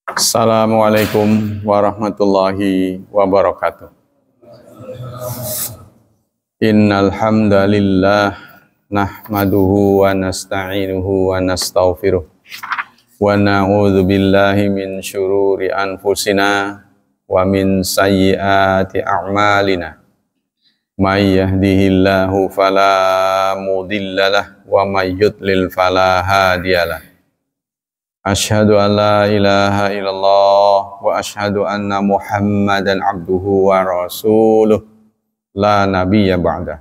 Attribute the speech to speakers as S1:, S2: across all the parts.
S1: Assalamualaikum warahmatullahi wabarakatuh. Innal hamdalillah nahmaduhu wa nasta'inuhu wa nastaghfiruh wa na'udzu billahi min syururi anfusina wa min sayyiati a'malina. May yahdihillahu fala mudhillalah wa may yudlil fala hadiyalah. Asyhadu an la ilaha illallah wa asyhadu anna Muhammadan abduhu wa rasuluh la nabiyya ba'dah.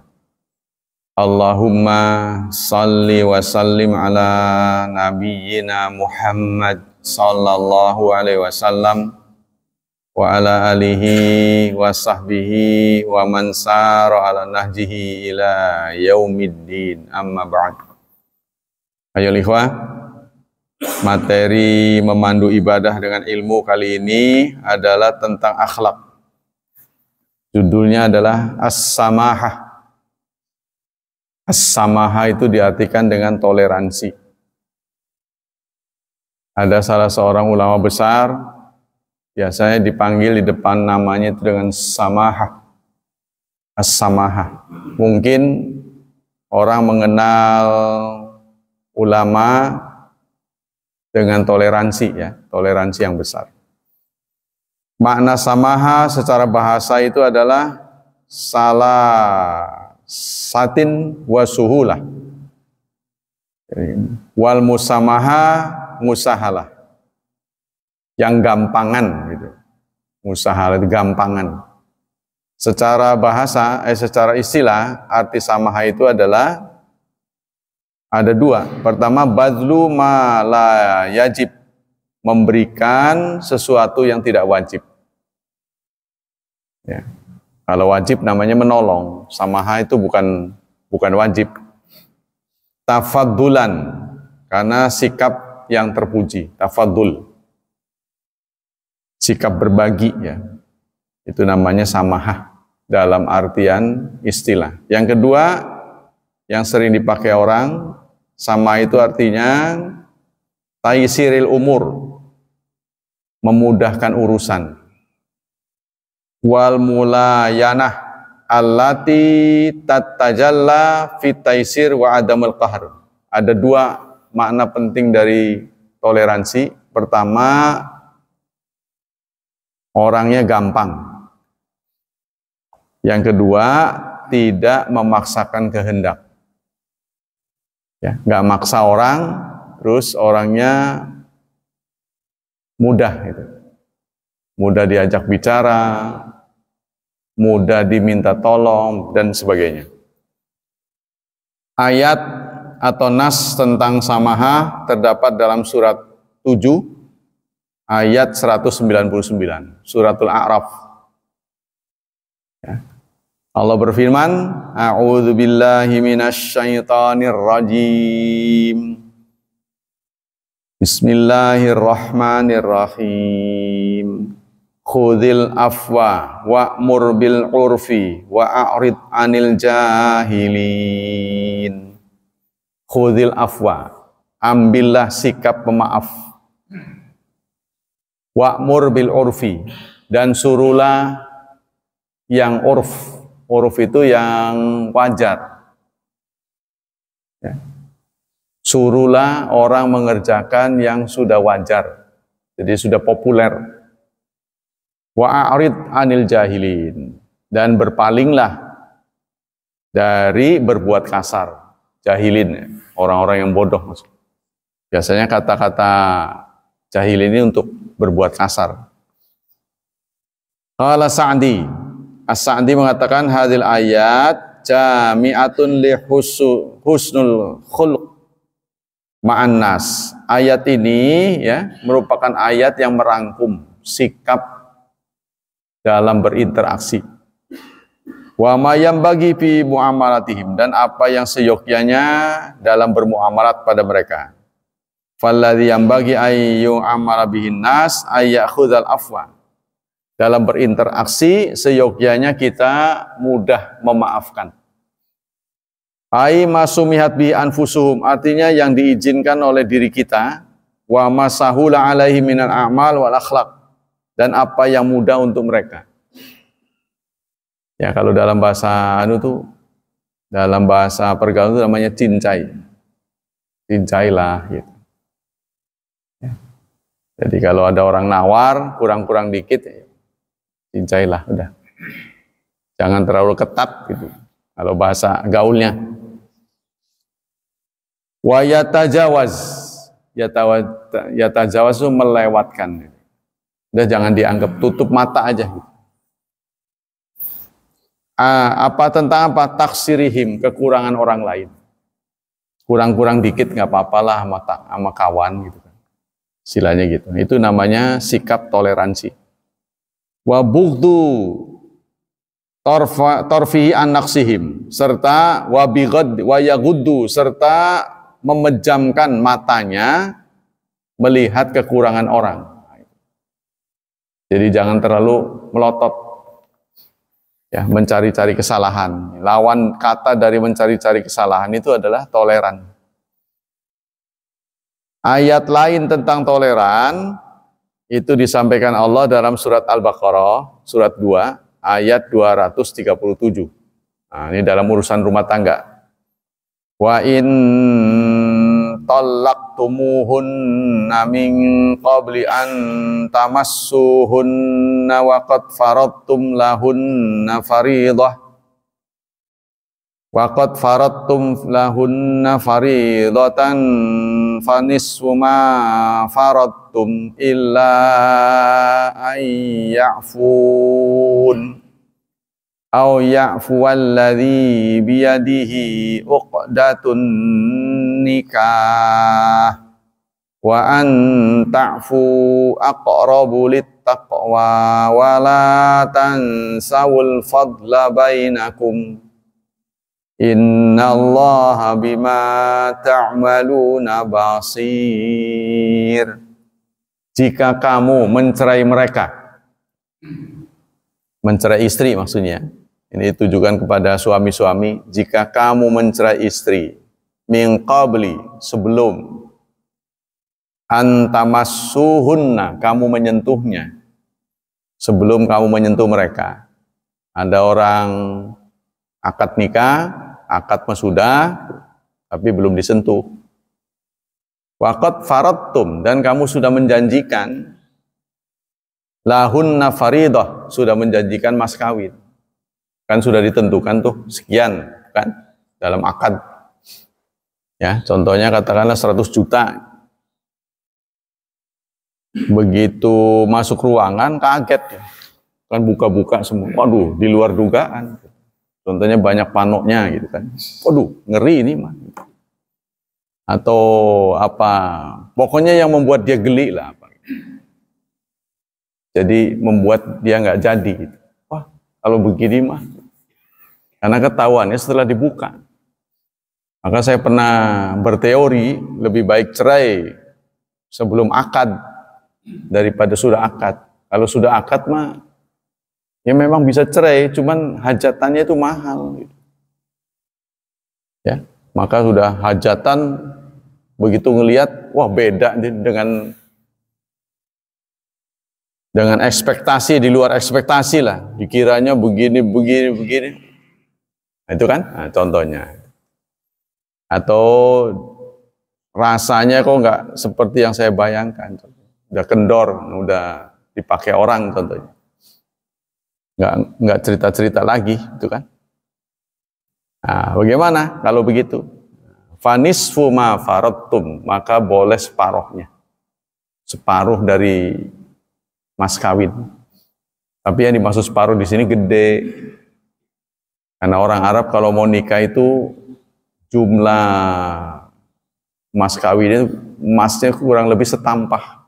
S1: Allahumma salli wa sallim ala nabiyyina Muhammad sallallahu alaihi wasallam wa ala alihi wa sahbihi wa man sara ala nahjihi ila yaumiddin, amma ba'd. Ayo ikhwah, materi memandu ibadah dengan ilmu kali ini adalah tentang akhlak. Judulnya adalah as-samahah. As-samahah itu diartikan dengan toleransi. Ada salah seorang ulama besar, biasanya dipanggil di depan namanya itu dengan samahah. As-samahah. Mungkin orang mengenal ulama dengan toleransi, ya, toleransi yang besar. Makna samaha secara bahasa itu adalah salah satin wa suhulah. Wal musamaha musahalah. Yang gampangan gitu. Musahalah itu gampangan. Secara bahasa, secara istilah, arti samaha itu adalah ada dua. Pertama, badlu ma la yajib, memberikan sesuatu yang tidak wajib. Ya. Kalau wajib namanya menolong, samaha itu bukan wajib. Tafaddulan, karena sikap yang terpuji, tafaddul. Sikap berbagi, ya. Itu namanya samaha dalam artian istilah. Yang kedua, yang sering dipakai orang, sama itu artinya taisiril umur, memudahkan urusan. Wal mulayanah allati tatajalla fit taisir wa adamul qahr. Ada dua makna penting dari toleransi. Pertama, orangnya gampang. Yang kedua, tidak memaksakan kehendak. Ya, nggak maksa orang, terus orangnya mudah gitu. Mudah diajak bicara, mudah diminta tolong, dan sebagainya. Ayat atau nas tentang samaha terdapat dalam surat 7 ayat 199, suratul A'raf. Ya. Allah berfirman, A'udzu billahi minasy syaithanir rajim. Bismillahirrahmanirrahim. Khudhil afwa wa'mur bil urfi wa'rid 'anil jahilin. Khudhil afwa, ambillah sikap pemaaf. Wa'mur bil urfi, dan suruhlah yang urf. Uruf itu yang wajar. Ya. Suruhlah orang mengerjakan yang sudah wajar. Jadi sudah populer. Wa'rid 'anil jahilin, dan berpalinglah dari berbuat kasar. Jahilin, orang-orang yang bodoh. Biasanya kata-kata jahilin ini untuk berbuat kasar. Qala Sa'di, As-Sa'di mengatakan hadil ayat jami'atun li husnul khuluq ma'an nas. Ayat ini, ya, merupakan ayat yang merangkum sikap dalam berinteraksi. Wa ma yambagi fi muamalatihim, dan apa yang seyogyanya dalam bermuamalat pada mereka. Falladzi yambagi ayyu amala bihin nas ayyakhudhal afwa. Dalam berinteraksi, seyogyanya kita mudah memaafkan. Ai masumihat bi anfusuhum, artinya yang diizinkan oleh diri kita wa masahula alaihi minal a'mal wal akhlaq, dan apa yang mudah untuk mereka. Ya, kalau dalam bahasa dalam bahasa pergaulan itu namanya cincai. Cincailah gitu. Ya. Jadi kalau ada orang nawar kurang-kurang dikit, ya, cincailah, udah. Jangan terlalu ketat gitu. Kalau bahasa gaulnya. Wa yatajawaz. Yatajawaz itu melewatkan. Udah, jangan dianggap, tutup mata aja gitu. Tentang apa? Taksirihim, kekurangan orang lain. Kurang-kurang dikit nggak apa-apalah sama kawan gitu kan. Istilahnya gitu. Itu namanya sikap toleransi. Wa bughdu torfihi an naqsihim, serta wa bighad wa yaghuddu, serta memejamkan matanya melihat kekurangan orang. Jadi jangan terlalu melotot. Ya, mencari-cari kesalahan. Lawan kata dari mencari-cari kesalahan itu adalah toleran. Ayat lain tentang toleran itu disampaikan Allah dalam surat Al-Baqarah, surat 2, ayat 237. Nah, ini dalam urusan rumah tangga. Wa in talaqtumuhunna min qabli an tamassuhunna wa qad faradtum lahunna fariidah faridatan fanisfu ma faradtum illa ayya'fun aw ya'fuwalladzi biyadihi uqdatun nikah wa an ta'fu aqrabu littaqwa wa la tansawul fadla bainakum innallaha bima ta'maluna basir. Jika kamu mencerai mereka, mencerai istri maksudnya, ini ditujukan kepada suami-suami, jika kamu mencerai istri min qabli, sebelum antamassuhunna, kamu menyentuhnya, sebelum kamu menyentuh mereka. Ada orang akad nikah, akad mah sudah, tapi belum disentuh. Waqad faradtum, dan kamu sudah menjanjikan lahunna faridah, sudah menjanjikan mas kawin. Kan sudah ditentukan tuh sekian kan dalam akad. Ya, contohnya katakanlah 100 juta. Begitu masuk ruangan kaget ya. Kan buka-buka semua. Waduh, di luar dugaan. Contohnya banyak panoknya gitu kan. Waduh, ngeri ini mah. Atau apa? Pokoknya yang membuat dia geli lah. Jadi membuat dia nggak jadi. Gitu. Wah, kalau begini mah, karena ketahuannya setelah dibuka. Maka saya pernah berteori lebih baik cerai sebelum akad daripada sudah akad. Kalau sudah akad mah, ya memang bisa cerai, cuman hajatannya itu mahal. Gitu. Ya, maka sudah hajatan begitu ngelihat, wah beda dengan ekspektasi, di luar ekspektasi lah. Dikiranya begini. Nah, itu kan nah, contohnya. Atau rasanya kok nggak seperti yang saya bayangkan. Udah kendor, udah dipakai orang contohnya. Nggak cerita-cerita lagi, itu kan. Nah, bagaimana kalau begitu? Fanisfu ma faradtum, maka boleh separuhnya. Separuh dari mas kawin. Tapi yang dimaksud separuh di sini gede. Karena orang Arab kalau mau nikah itu jumlah mas kawinnya, emasnya kurang lebih setampah.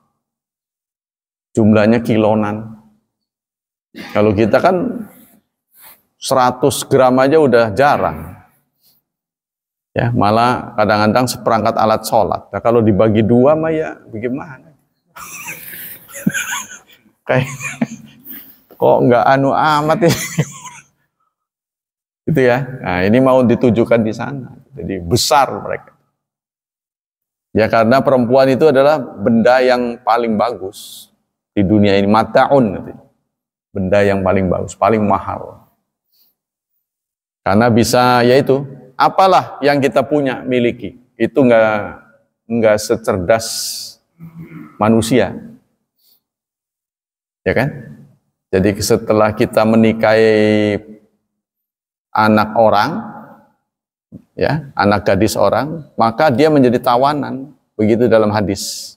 S1: Jumlahnya kilonan. Kalau kita kan 100 gram aja udah jarang. Ya, malah kadang-kadang seperangkat alat sholat. Nah, kalau dibagi dua mah ya bagaimana? Kayak kok nggak amat ya? Gitu ya. Nah, ini mau ditujukan di sana. Jadi besar mereka. Ya karena perempuan itu adalah benda yang paling bagus di dunia ini, mata'un, benda yang paling bagus, paling mahal. Karena bisa, yaitu apalah yang kita punya miliki, itu nggak secerdas manusia, ya kan? Jadi setelah kita menikahi anak orang, ya, anak gadis orang, maka dia menjadi tawanan. Begitu dalam hadis,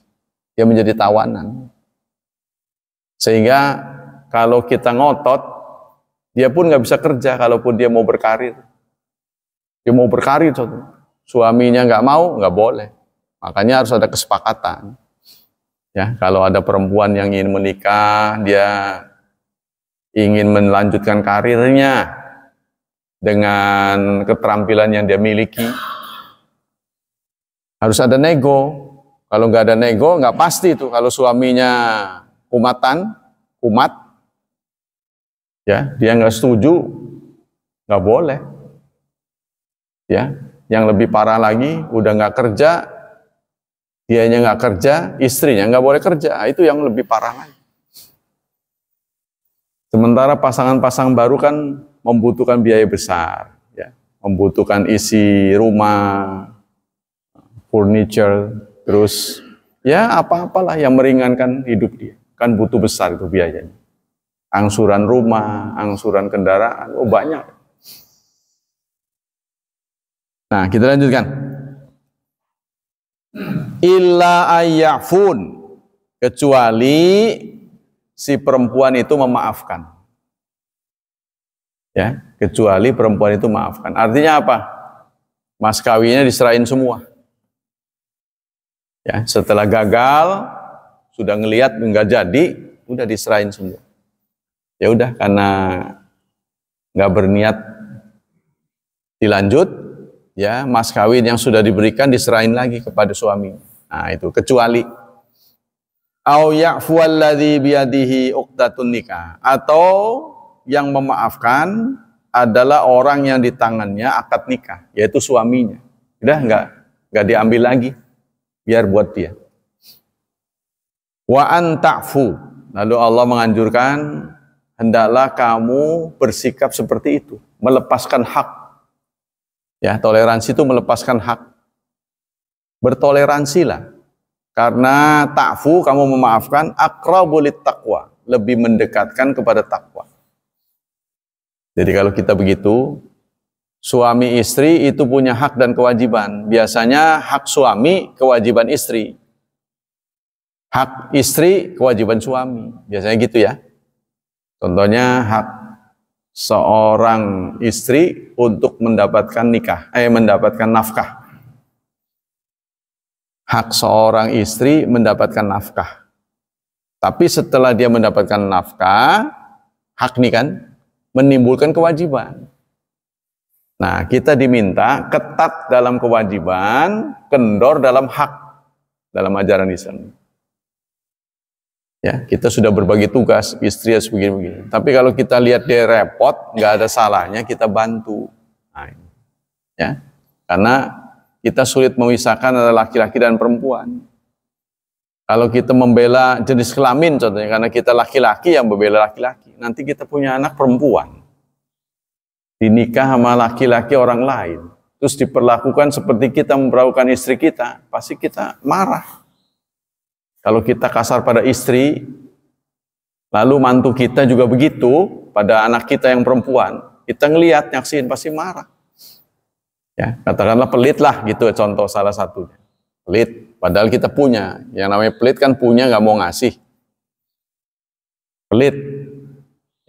S1: dia menjadi tawanan. Sehingga kalau kita ngotot, dia pun nggak bisa kerja. Kalaupun dia mau berkarir, dia mau berkarir, suaminya nggak mau, nggak boleh. Makanya harus ada kesepakatan. Ya, kalau ada perempuan yang ingin menikah, dia ingin melanjutkan karirnya dengan keterampilan yang dia miliki, harus ada nego. Kalau nggak ada nego, nggak pasti itu. Kalau suaminya kumat, ya, dia nggak setuju, nggak boleh. Ya, yang lebih parah lagi, udah nggak kerja, dianya nggak kerja, istrinya nggak boleh kerja. Itu yang lebih parah lagi. Sementara pasangan-pasangan baru kan membutuhkan biaya besar, ya, membutuhkan isi rumah, furniture, terus ya apa-apalah yang meringankan hidup dia. Kan butuh besar itu biayanya. Angsuran rumah, angsuran kendaraan, oh banyak. Nah, kita lanjutkan. Illa ayyafun, kecuali si perempuan itu memaafkan. Ya, kecuali perempuan itu maafkan. Artinya apa? Mas kawinnya diserahin semua. Ya, setelah gagal, sudah ngelihat nggak jadi, udah diserahin semua. Ya udah, karena nggak berniat dilanjut, ya mas kawin yang sudah diberikan diserahin lagi kepada suami. Nah itu kecuali au ya'fu alladzi biyadihi uqdatun nikah, atau yang memaafkan adalah orang yang di tangannya akad nikah, yaitu suaminya. Udah nggak diambil lagi, biar buat dia. Wa an ta'fu, lalu Allah menganjurkan hendaklah kamu bersikap seperti itu, melepaskan hak. Ya, toleransi itu melepaskan hak. Bertoleransilah. Karena ta'fu, kamu memaafkan, aqrabulit taqwa, lebih mendekatkan kepada takwa. Jadi kalau kita begitu, suami istri itu punya hak dan kewajiban. Biasanya hak suami, kewajiban istri. Hak istri, kewajiban suami. Biasanya gitu ya. Contohnya hak seorang istri untuk mendapatkan mendapatkan nafkah. Hak seorang istri mendapatkan nafkah. Tapi setelah dia mendapatkan nafkah, hak nih kan menimbulkan kewajiban. Nah, kita diminta ketat dalam kewajiban, kendor dalam hak dalam ajaran Islam. Ya, kita sudah berbagi tugas, istri harus begini-begini. Tapi kalau kita lihat dia repot, nggak ada salahnya kita bantu. Nah, ya, karena kita sulit memisahkan antara laki-laki dan perempuan. Kalau kita membela jenis kelamin, contohnya, karena kita laki-laki yang membela laki-laki, nanti kita punya anak perempuan, dinikah sama laki-laki orang lain, terus diperlakukan seperti kita memperlakukan istri kita, pasti kita marah. Kalau kita kasar pada istri, lalu mantu kita juga begitu pada anak kita yang perempuan, kita ngelihat, nyaksin, pasti marah. Ya, katakanlah pelit lah, gitu contoh salah satunya. Pelit, padahal kita punya. Yang namanya pelit kan punya, nggak mau ngasih. Pelit.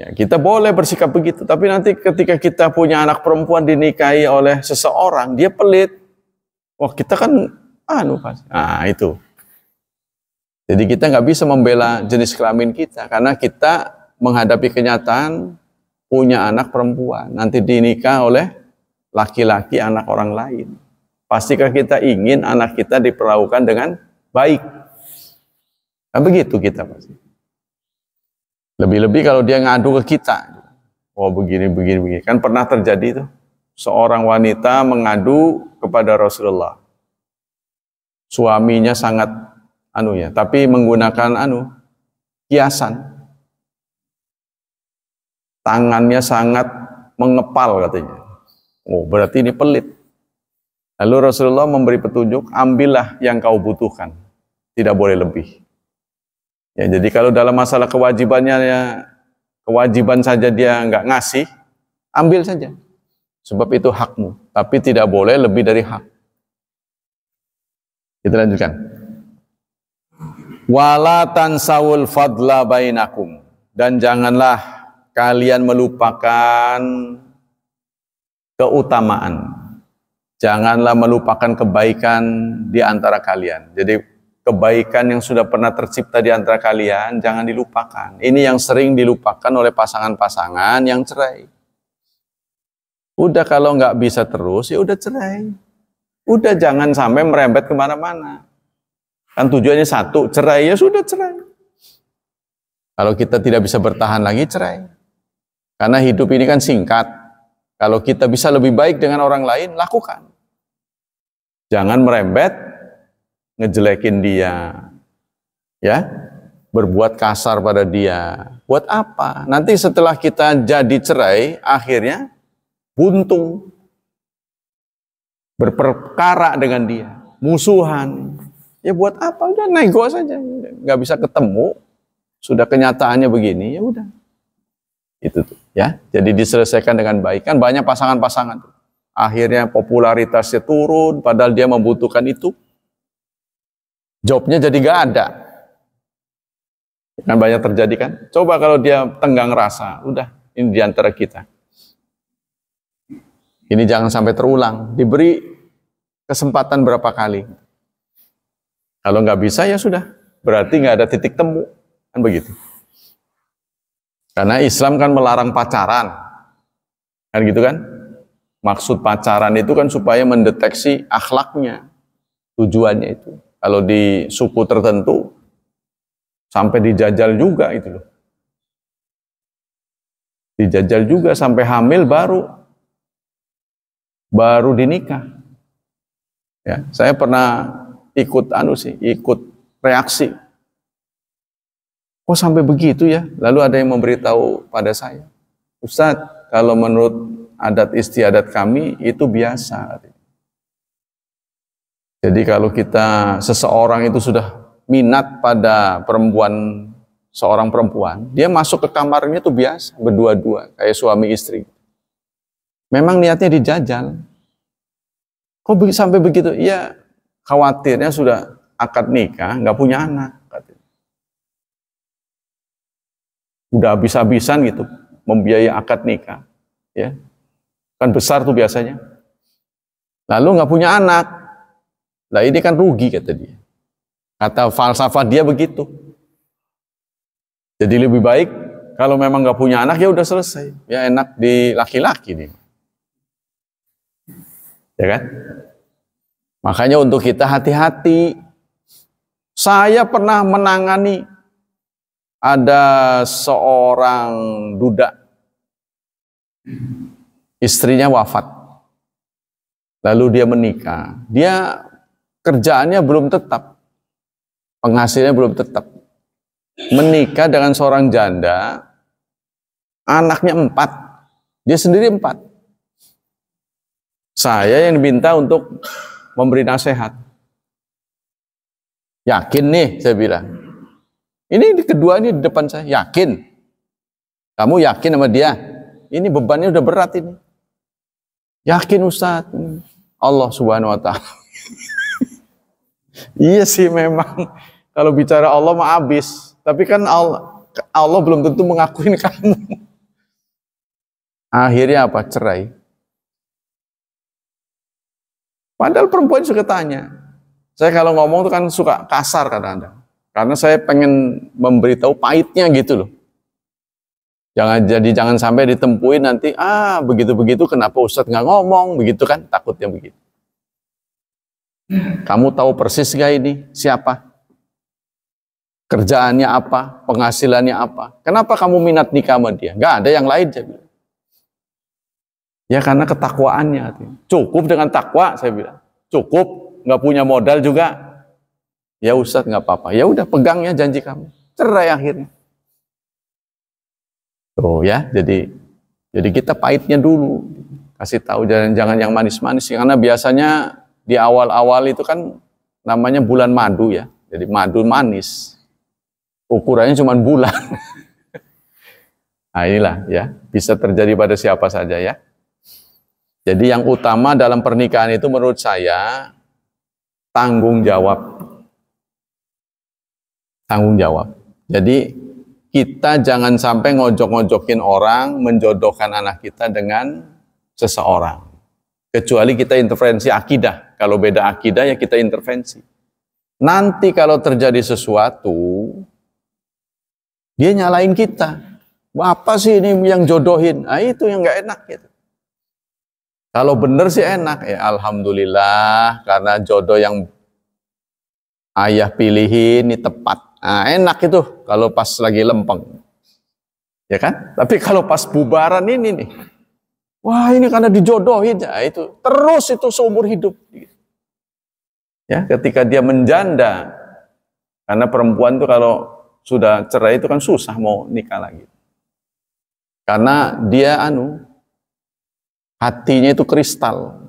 S1: Ya, kita boleh bersikap begitu, tapi nanti ketika kita punya anak perempuan dinikahi oleh seseorang, dia pelit. Wah, kita kan pasti. Nah, itu. Jadi kita nggak bisa membela jenis kelamin kita, karena kita menghadapi kenyataan punya anak perempuan, nanti dinikah oleh laki-laki anak orang lain. Pastikah kita ingin anak kita diperlakukan dengan baik? Nah, begitu kita pasti. Lebih-lebih kalau dia ngadu ke kita, oh begini. Kan pernah terjadi itu, seorang wanita mengadu kepada Rasulullah. suaminya sangat tapi menggunakan kiasan. Tangannya sangat mengepal katanya. Oh, berarti ini pelit. Lalu Rasulullah memberi petunjuk, ambillah yang kau butuhkan. Tidak boleh lebih. Ya, jadi kalau dalam masalah kewajiban saja dia nggak ngasih, ambil saja. Sebab itu hakmu. Tapi tidak boleh lebih dari hak. Kita lanjutkan. Wala tansawul fadla bainakum. Dan janganlah kalian melupakan keutamaan. Janganlah melupakan kebaikan di antara kalian. Jadi kebaikan yang sudah pernah tercipta di antara kalian jangan dilupakan. Ini yang sering dilupakan oleh pasangan-pasangan yang cerai. Udah kalau nggak bisa terus ya udah cerai. Udah jangan sampai merembet kemana-mana. Kan tujuannya satu, cerai ya sudah cerai. Kalau kita tidak bisa bertahan lagi cerai. Karena hidup ini kan singkat. Kalau kita bisa lebih baik dengan orang lain, lakukan. Jangan merembet, ngejelekin dia. Ya, berbuat kasar pada dia. Buat apa? Nanti setelah kita jadi cerai, akhirnya buntung. Berperkara dengan dia. Musuhan. Ya buat apa? Udah nego saja. Nggak bisa ketemu. Sudah kenyataannya begini, ya udah. Itu tuh, ya. Jadi diselesaikan dengan baik. Kan banyak pasangan-pasangan tuh. Akhirnya popularitasnya turun, padahal dia membutuhkan itu. Jobnya jadi gak ada. Kan banyak terjadi kan. Coba kalau dia tenggang rasa, udah, ini diantara kita. Ini jangan sampai terulang. Diberi kesempatan berapa kali. Kalau nggak bisa ya sudah. Berarti nggak ada titik temu. Kan begitu. Karena Islam kan melarang pacaran. Kan gitu kan? Maksud pacaran itu kan supaya mendeteksi akhlaknya. Tujuannya itu. Kalau di suku tertentu, sampai dijajal juga itu loh. Dijajal juga sampai hamil baru dinikah. Ya, saya pernah ikut reaksi. Kok sampai begitu ya? Lalu ada yang memberitahu pada saya, Ustadz, kalau menurut adat istiadat kami itu biasa. Jadi kalau seseorang itu sudah minat pada seorang perempuan, dia masuk ke kamarnya itu biasa, berdua-dua, kayak suami istri. Memang niatnya dijajal. Kok sampai begitu? Iya, khawatirnya sudah akad nikah, nggak punya anak. Udah habis-habisan gitu, membiayai akad nikah. Ya, kan besar tuh biasanya. Lalu nggak punya anak. Nah ini kan rugi kata dia. Kata falsafah dia begitu. Jadi lebih baik kalau memang nggak punya anak ya udah selesai. Ya enak di laki-laki nih. Ya kan? Makanya untuk kita hati-hati. Saya pernah menangani ada seorang duda. Istrinya wafat. Lalu dia menikah. Dia kerjaannya belum tetap. Penghasilannya belum tetap. Menikah dengan seorang janda. Anaknya 4. Dia sendiri 4. Saya yang diminta untuk memberi nasihat. Yakin nih, saya bilang. Ini kedua ini di depan saya. Yakin? Kamu yakin sama dia? Ini bebannya udah berat ini. Yakin Ustadz? Allah Subhanahu Wa Taala. Iya sih memang. Kalau bicara Allah mah habis. Tapi kan Allah belum tentu mengakuin kamu. Akhirnya apa? Cerai. Padahal perempuan suka tanya. Saya kalau ngomong tuh kan suka kasar kadang-kadang. Karena saya pengen memberitahu pahitnya gitu loh. Jangan sampai ditempuin nanti, begitu-begitu kenapa Ustadz nggak ngomong, begitu kan, takutnya begitu. Kamu tahu persis gak ini siapa? Kerjaannya apa? Penghasilannya apa? Kenapa kamu minat nikah sama dia? Nggak ada yang lain, saya bilang. Ya karena ketakwaannya. Cukup dengan takwa, saya bilang. Cukup, nggak punya modal juga. Ya Ustadz nggak apa-apa. Ya udah pegang ya janji kamu. Cerai akhirnya. Tuh ya, jadi kita pahitnya dulu. Kasih tahu jangan yang manis-manis. Karena biasanya di awal-awal itu kan namanya bulan madu ya. Jadi madu manis. Ukurannya cuma bulan. Nah inilah ya, bisa terjadi pada siapa saja ya. Jadi yang utama dalam pernikahan itu menurut saya tanggung jawab. Tanggung jawab. Jadi kita jangan sampai ngojok-ngojokin orang menjodohkan anak kita dengan seseorang. Kecuali kita intervensi akidah. Kalau beda akidah ya kita intervensi. Nanti kalau terjadi sesuatu, dia nyalain kita. Apa sih ini yang jodohin? Nah itu yang nggak enak gitu. Kalau bener sih enak ya alhamdulillah karena jodoh yang ayah pilihin ini tepat. Nah, enak itu kalau pas lagi lempeng. Ya kan? Tapi kalau pas bubaran ini nih. Wah, ini karena dijodohin ya itu. Terus itu seumur hidup. Ya, ketika dia menjanda. Karena perempuan itu kalau sudah cerai itu kan susah mau nikah lagi. Karena dia hatinya itu kristal.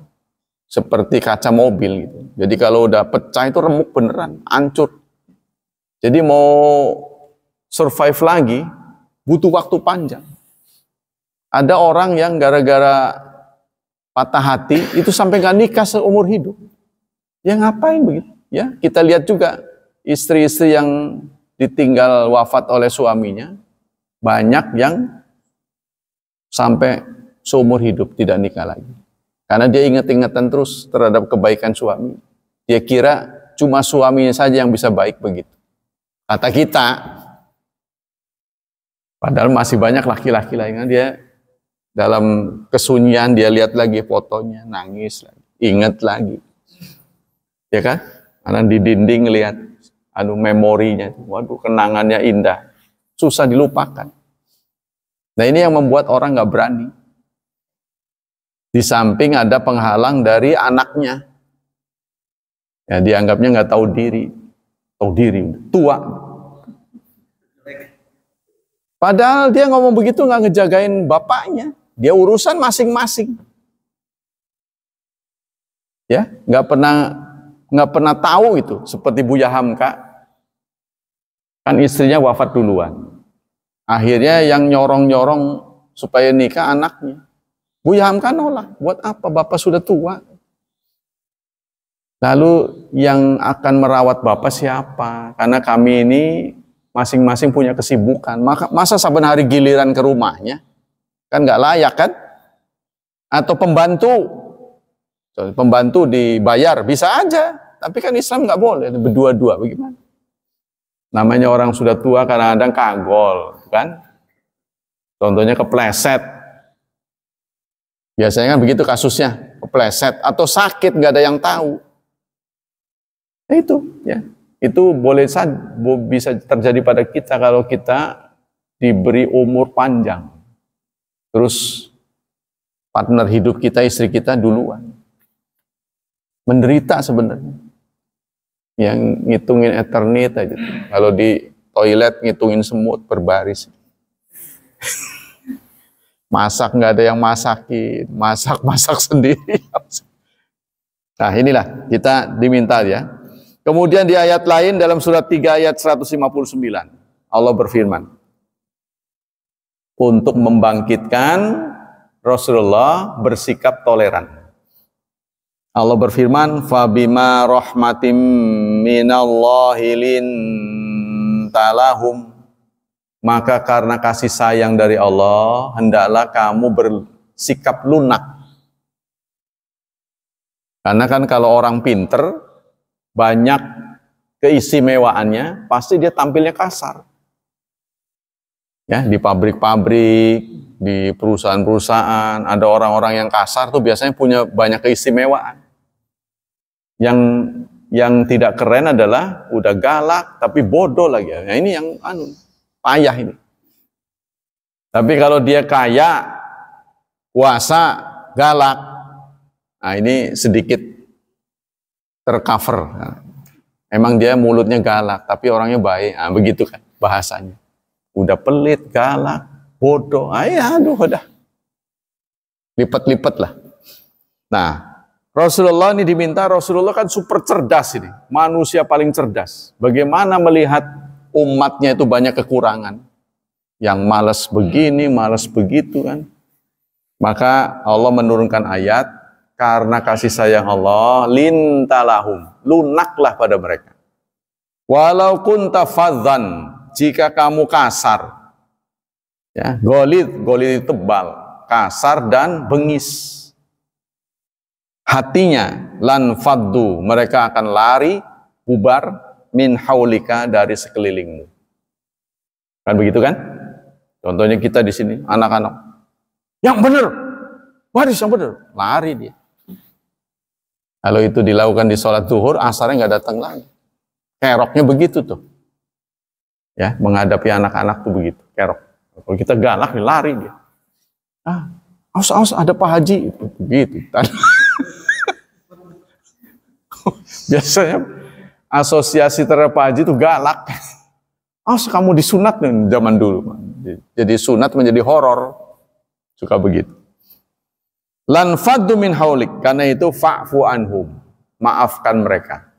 S1: Seperti kaca mobil gitu. Jadi kalau udah pecah itu remuk beneran, hancur. Jadi mau survive lagi butuh waktu panjang. Ada orang yang gara-gara patah hati itu sampai gak nikah seumur hidup. Ya ngapain begitu? Ya, kita lihat juga istri-istri yang ditinggal wafat oleh suaminya, banyak yang sampai seumur hidup tidak nikah lagi. Karena dia ingat-ingatan terus terhadap kebaikan suami. Dia kira cuma suaminya saja yang bisa baik begitu. Kata kita, padahal masih banyak laki-laki lainnya dia dalam kesunyian dia lihat lagi fotonya, nangis lagi, ingat lagi. Ya kan? Karena di dinding lihat memorinya, waduh kenangannya indah. Susah dilupakan. Nah ini yang membuat orang nggak berani. Di samping ada penghalang dari anaknya. Ya dianggapnya nggak tahu diri, tua. Padahal dia ngomong begitu nggak ngejagain bapaknya. Dia urusan masing-masing. Ya, nggak pernah tahu itu. Seperti Buya Hamka, kan istrinya wafat duluan. Akhirnya yang nyorong-nyorong supaya nikah anaknya. Buya Hamka nolak. Buat apa? Bapak sudah tua. Lalu yang akan merawat bapak siapa? Karena kami ini masing-masing punya kesibukan. Masa saben hari giliran ke rumahnya? Kan nggak layak kan? Atau pembantu dibayar bisa aja. Tapi kan Islam nggak boleh berdua-dua. Bagaimana? Namanya orang sudah tua kadang-kadang kagol, kan? Contohnya kepleset. Biasanya kan begitu kasusnya, kepleset atau sakit nggak ada yang tahu. Nah, itu, ya, itu bisa terjadi pada kita kalau kita diberi umur panjang. Terus partner hidup kita, istri kita duluan, menderita sebenarnya. Yang ngitungin eternit aja. Kalau di toilet ngitungin semut berbaris. Masak nggak ada yang masakin, masak sendiri. Nah inilah kita diminta ya. Kemudian di ayat lain dalam surat 3 ayat 159 Allah berfirman untuk membangkitkan Rasulullah bersikap toleran. Allah berfirman, "Fabima rahmatim minallahi lintalahum." Maka karena kasih sayang dari Allah, hendaklah kamu bersikap lunak. Karena kan kalau orang pinter, banyak keistimewaannya, pasti dia tampilnya kasar. Ya, di pabrik-pabrik, di perusahaan-perusahaan, ada orang-orang yang kasar tuh biasanya punya banyak keistimewaan. Yang tidak keren adalah udah galak tapi bodoh lagi. Nah, ini yang payah ini. Tapi kalau dia kaya, kuasa, galak, nah ini sedikit tercover. Emang dia mulutnya galak, tapi orangnya baik. Nah, begitu kan bahasanya. Udah pelit, galak, bodoh. Aduh, udah. Lipat-lipat lah. Nah, Rasulullah ini diminta, Rasulullah kan super cerdas ini. Manusia paling cerdas. Bagaimana melihat umatnya itu banyak kekurangan. Yang malas begini, malas begitu kan. Maka Allah menurunkan ayat, karena kasih sayang Allah, lintalahum, lunaklah pada mereka. Walau kunta fadzan, jika kamu kasar, ya, golid tebal, kasar dan bengis. Hatinya lan faddu, mereka akan lari, bubar min haulika, dari sekelilingmu. Kan begitu kan? Contohnya kita di sini, anak-anak. Yang benar, baris yang benar, lari dia. Kalau itu dilakukan di sholat zuhur, asarnya nggak datang lagi. Keroknya begitu tuh. Ya, menghadapi anak-anak tuh begitu, kerok. Kalau kita galak, lari dia. Awas ada Pak Haji, begitu. Biasanya asosiasi terhadap Pak Haji itu galak. Kamu disunat nih zaman dulu. Jadi sunat menjadi horor. Suka begitu. Lan faddu min haulik, karena itu fa'fu anhum, maafkan mereka.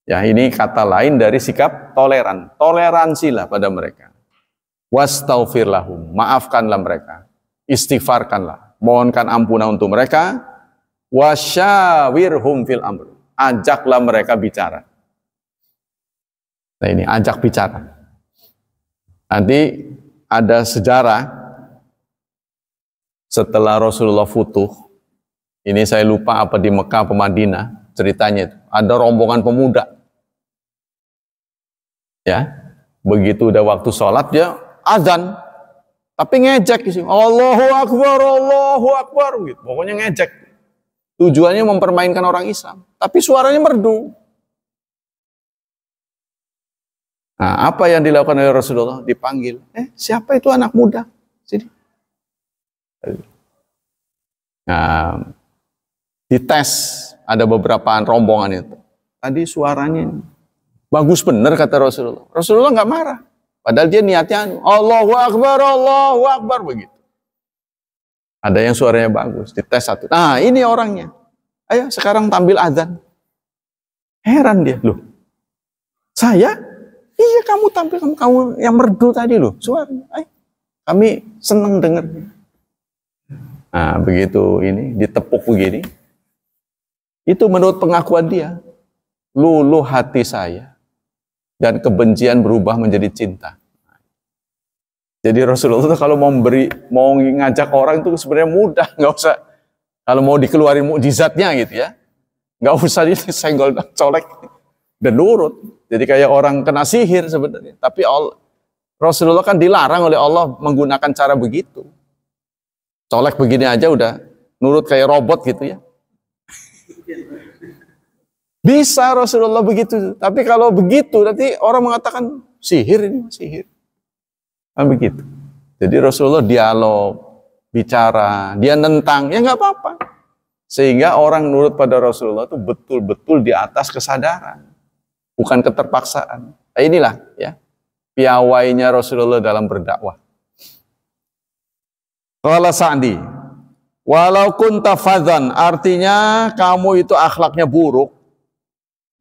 S1: Ya, ini kata lain dari sikap toleran. Toleransilah pada mereka. Wastaghfir lahum, maafkanlah mereka. Istighfarkanlah, mohonkan ampunan untuk mereka. Wasyawirhum fil amr, ajaklah mereka bicara. Nah, ini ajak bicara. Nanti ada sejarah setelah Rasulullah futuh. Ini saya lupa apa di Mekah atau Madinah ceritanya itu. Ada rombongan pemuda. Ya, begitu udah waktu sholat dia azan, tapi ngejek sih. Allahu Akbar gitu. Pokoknya ngejek. Tujuannya mempermainkan orang Islam, tapi suaranya merdu. Nah, apa yang dilakukan oleh Rasulullah? Dipanggil. Siapa itu anak muda? Sini. Nah, dites, ada beberapa rombongan itu. Tadi suaranya bagus bener kata Rasulullah. Rasulullah nggak marah. Padahal dia niatnya Allahu Akbar begitu. Ada yang suaranya bagus, dites satu. Nah, ini orangnya. Ayo sekarang tampil azan. Heran dia, loh. Saya? Iya, kamu tampil, kamu yang merdu tadi loh, suaranya. Ayo. Kami senang dengar. Nah, begitu ini ditepuk begini. Itu menurut pengakuan dia. Luluh hati saya dan kebencian berubah menjadi cinta. Jadi Rasulullah itu kalau mau ngajak orang itu sebenarnya mudah, nggak usah. Kalau mau dikeluarin mukjizatnya gitu ya, nggak usah disenggol dan colek dan nurut. Jadi kayak orang kena sihir sebenarnya. Tapi Rasulullah kan dilarang oleh Allah menggunakan cara begitu. Colek begini aja udah nurut kayak robot gitu ya. Bisa Rasulullah begitu. Tapi kalau begitu nanti orang mengatakan sihir ini, sihir. Kan begitu. Jadi Rasulullah dialog, bicara, dia nentang, ya nggak apa-apa. Sehingga orang nurut pada Rasulullah itu betul-betul di atas kesadaran, bukan keterpaksaan. Nah, inilah ya piawainya Rasulullah dalam berdakwah. Qala Sa'di, walau kunta fadzan, artinya kamu itu akhlaknya buruk.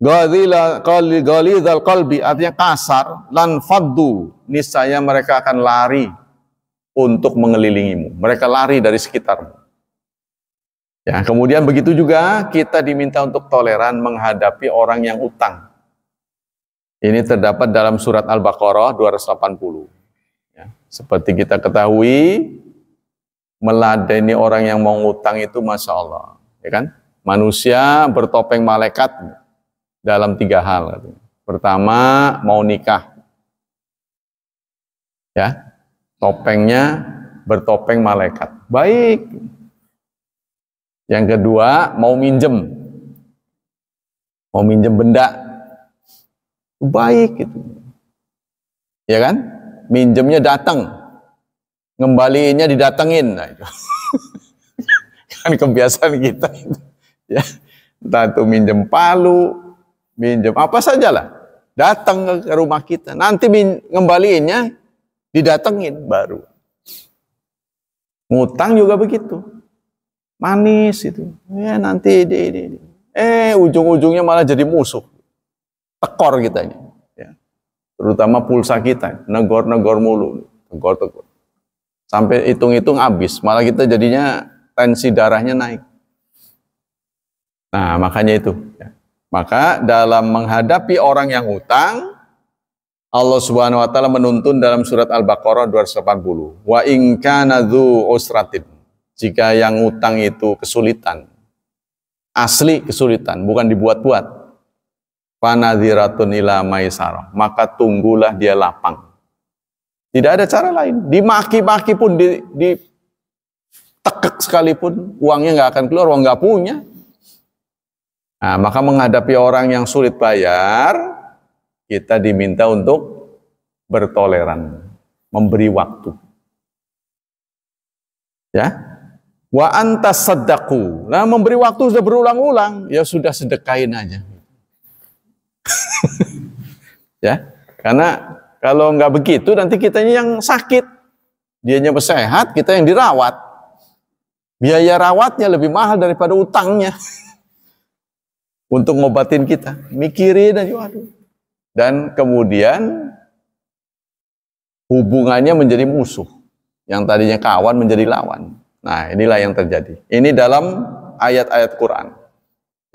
S1: Ghalidhal qalbi, artinya kasar. Lan faddu, niscaya mereka akan lari untuk mengelilingimu. Mereka lari dari sekitarmu. Ya, kemudian begitu juga kita diminta untuk toleran menghadapi orang yang utang. Ini terdapat dalam surat Al-Baqarah 280. Ya, seperti kita ketahui, meladeni orang yang mau ngutang itu Masya Allah. Ya kan? Manusia bertopeng malaikat dalam 3 hal. Pertama, mau nikah. Ya, topengnya bertopeng malaikat. Baik. Yang kedua, mau minjem. Mau minjem benda. Baik gitu. Ya kan? Minjemnya datang. Ngembaliinnya didatengin. Nah, itu. Kan kebiasaan kita. Ya. Entah itu minjem palu, minjem apa sajalah, datang ke rumah kita. Nanti ngembaliinnya didatengin baru. Ngutang juga begitu, manis itu. Ya nanti ujung-ujungnya malah jadi musuh, tekor kitanya. Ya. Terutama pulsa kita, negor-negor mulu, tegor-tegor. Sampai hitung-hitung habis, malah kita jadinya tensi darahnya naik. Nah, makanya itu. Ya. Maka dalam menghadapi orang yang hutang, Allah Subhanahu wa taala menuntun dalam surat Al-Baqarah 280. Wa in kana dzu usratin. Jika yang hutang itu kesulitan, asli kesulitan, bukan dibuat-buat. Fanadhiratun ila maisarah. Maka tunggulah dia lapang. Tidak ada cara lain. Dimaki-maki pun, ditekek sekalipun, uangnya nggak akan keluar, uang nggak punya. Nah, maka menghadapi orang yang sulit bayar, kita diminta untuk bertoleran, memberi waktu. Ya, wa antas sadaqu. Nah, memberi waktu sudah berulang-ulang, ya sudah sedekahin aja. Ya, karena kalau nggak begitu, nanti kitanya yang sakit. Dianya sehat, kita yang dirawat. Biaya rawatnya lebih mahal daripada utangnya. Untuk ngobatin kita. Mikirin aja, waduh. Dan kemudian, hubungannya menjadi musuh. Yang tadinya kawan menjadi lawan. Nah, inilah yang terjadi. Ini dalam ayat-ayat Quran.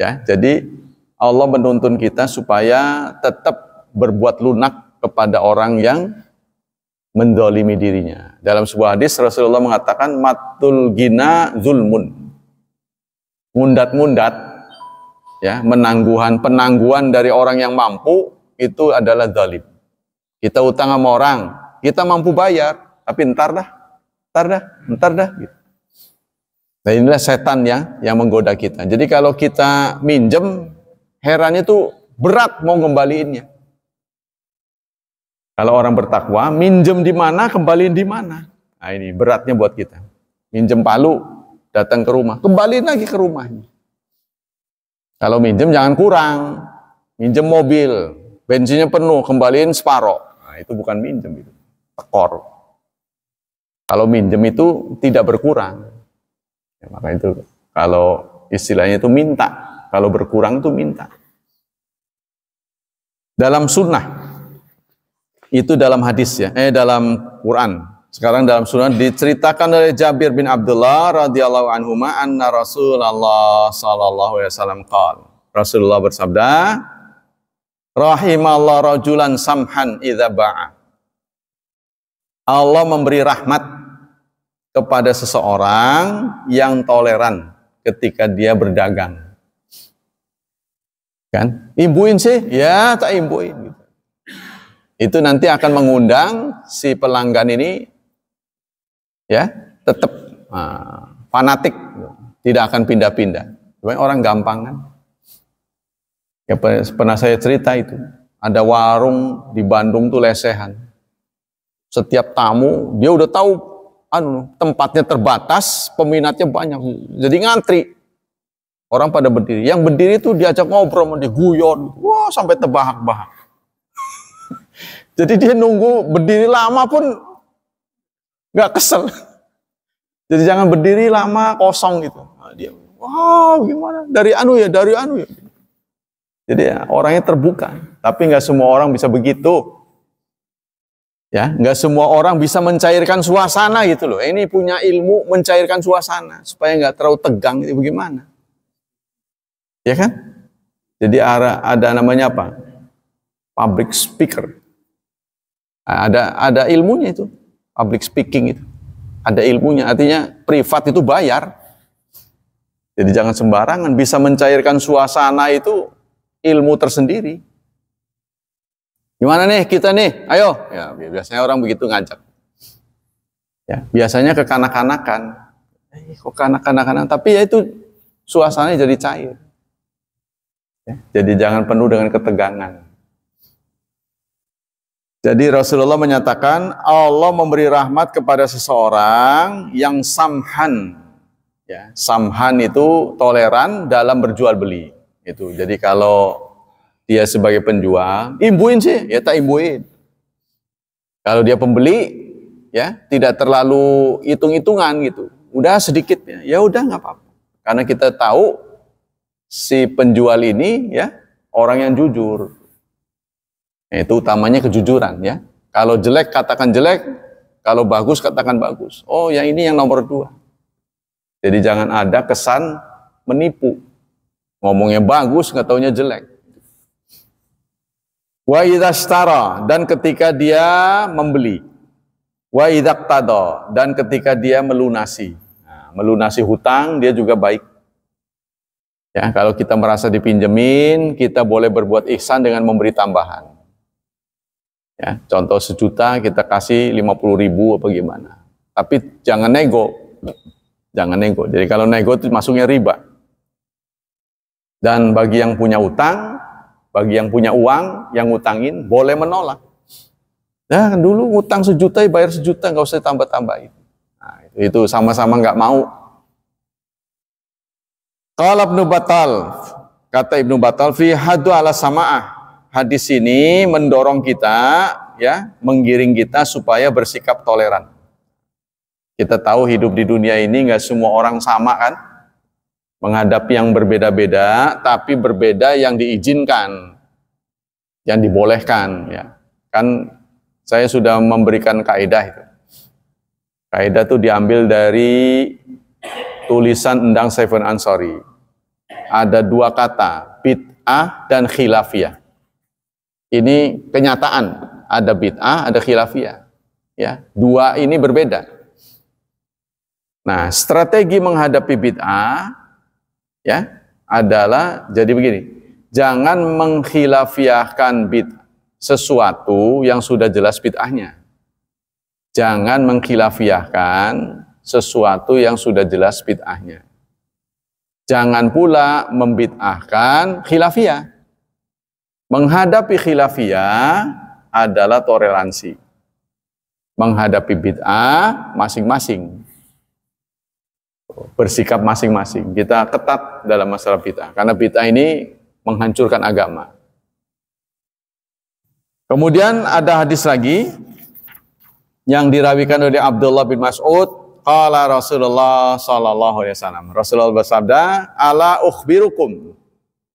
S1: Ya, jadi Allah menuntun kita supaya tetap berbuat lunak kepada orang yang mendolimi dirinya. Dalam sebuah hadis Rasulullah mengatakan matul gina zulmun. Mundat-mundat, ya, penangguhan dari orang yang mampu itu adalah zalim. Kita utang sama orang, kita mampu bayar, tapi ntar dah. Gitu. Nah, inilah setan ya yang menggoda kita. Jadi kalau kita minjem, herannya tuh berat mau ngembaliinnya. Kalau orang bertakwa, minjem di mana, kembaliin di mana. Nah, ini beratnya buat kita. Minjem palu, datang ke rumah, kembaliin lagi ke rumahnya. Kalau minjem jangan kurang. Minjem mobil, bensinnya penuh, kembaliin separoh. Nah, itu bukan minjem, itu tekor. Kalau minjem itu tidak berkurang. Ya, maka itu kalau istilahnya itu minta. Kalau berkurang itu minta. Dalam sunnah, itu dalam hadis ya, dalam Quran. Sekarang dalam sunnah diceritakan oleh Jabir bin Abdullah radhiyallahu anhuma anna Rasulullah sallallahu alaihi wasallam qala. Rasulullah bersabda, rahimallahu rajulan samhan idza ba'a. Allah memberi rahmat kepada seseorang yang toleran ketika dia berdagang. Kan? Imbuin sih? Ya, tak imbuin gitu. Itu nanti akan mengundang si pelanggan ini ya tetap fanatik, tidak akan pindah-pindah. Sebenarnya orang gampang kan. Ya, pernah saya cerita itu, ada warung di Bandung tuh lesehan. Setiap tamu dia udah tahu tempatnya terbatas, peminatnya banyak, jadi ngantri. Orang pada berdiri. Yang berdiri itu diajak ngobrol, diguyon, wah sampai terbahak-bahak. Jadi dia nunggu berdiri lama pun nggak kesel. Jadi jangan berdiri lama kosong gitu. Nah, dia, wah gimana? Dari anu ya. Jadi ya, orangnya terbuka. Tapi nggak semua orang bisa begitu. Ya, nggak semua orang bisa mencairkan suasana gitu loh. Ini punya ilmu mencairkan suasana supaya nggak terlalu tegang. Itu bagaimana? Ya kan? Jadi ada namanya apa? Public speaker. Ada ilmunya itu, public speaking itu. Ada ilmunya, artinya privat itu bayar. Jadi jangan sembarangan, bisa mencairkan suasana itu ilmu tersendiri. Gimana nih kita nih? Ayo. Ya, biasanya orang begitu ngajak. Ya, biasanya kekanak-kanakan. Kok kanak-kanakan, tapi ya itu suasananya jadi cair. Ya, jadi jangan penuh dengan ketegangan. Jadi Rasulullah menyatakan Allah memberi rahmat kepada seseorang yang samhan. Ya, samhan itu toleran dalam berjual beli. Itu. Jadi kalau dia sebagai penjual, imbuin sih, ya tak imbuin. Kalau dia pembeli, ya tidak terlalu hitung-hitungan gitu. Udah sedikit ya udah nggak apa-apa. Karena kita tahu si penjual ini ya orang yang jujur. Nah, itu utamanya kejujuran ya. Kalau jelek katakan jelek, kalau bagus katakan bagus. Oh, yang ini yang nomor 2. Jadi jangan ada kesan menipu. Ngomongnya bagus, nggak taunya jelek. Wa idza ishtara, dan ketika dia membeli. Wa idza iqtada, dan ketika dia melunasi. Nah, melunasi hutang dia juga baik. Ya, kalau kita merasa dipinjemin, kita boleh berbuat ihsan dengan memberi tambahan. Ya, contoh 1 juta kita kasih 50.000 apa gimana. Tapi jangan nego. Jangan nego. Jadi kalau nego itu masuknya riba. Dan bagi yang punya utang, bagi yang punya uang, yang ngutangin, boleh menolak. Nah, dulu ngutang 1 juta, bayar 1 juta, nggak usah tambah-tambahin. Nah, itu sama-sama nggak mau. Qala Ibnu Battal, kata Ibnu Battal, fi hadu ala sama'ah. Hadis ini mendorong kita, ya, menggiring kita supaya bersikap toleran. Kita tahu hidup di dunia ini nggak semua orang sama kan? Menghadapi yang berbeda-beda, tapi berbeda yang diizinkan, yang dibolehkan. Ya. Kan saya sudah memberikan kaidah itu. Kaidah itu diambil dari tulisan Endang Seven Ansori. Ada 2 kata, bid'ah dan khilafiyah. Ini kenyataan, ada bid'ah, ada khilafiyah. Ya, 2 ini berbeda. Nah, strategi menghadapi bid'ah ya adalah jadi begini. Jangan mengkhilafiyahkan sesuatu yang sudah jelas bid'ahnya. Jangan mengkhilafiyahkan sesuatu yang sudah jelas bid'ahnya. Jangan pula membid'ahkan khilafiyah. Menghadapi khilafiyah adalah toleransi. Menghadapi bid'ah masing-masing. Bersikap masing-masing. Kita ketat dalam masalah bid'ah. Karena bid'ah ini menghancurkan agama. Kemudian ada hadis lagi yang dirawikan oleh Abdullah bin Mas'ud. Qala Rasulullah sallallahu alaihi wasallam. Rasulullah bersabda, "Ala ukhbirukum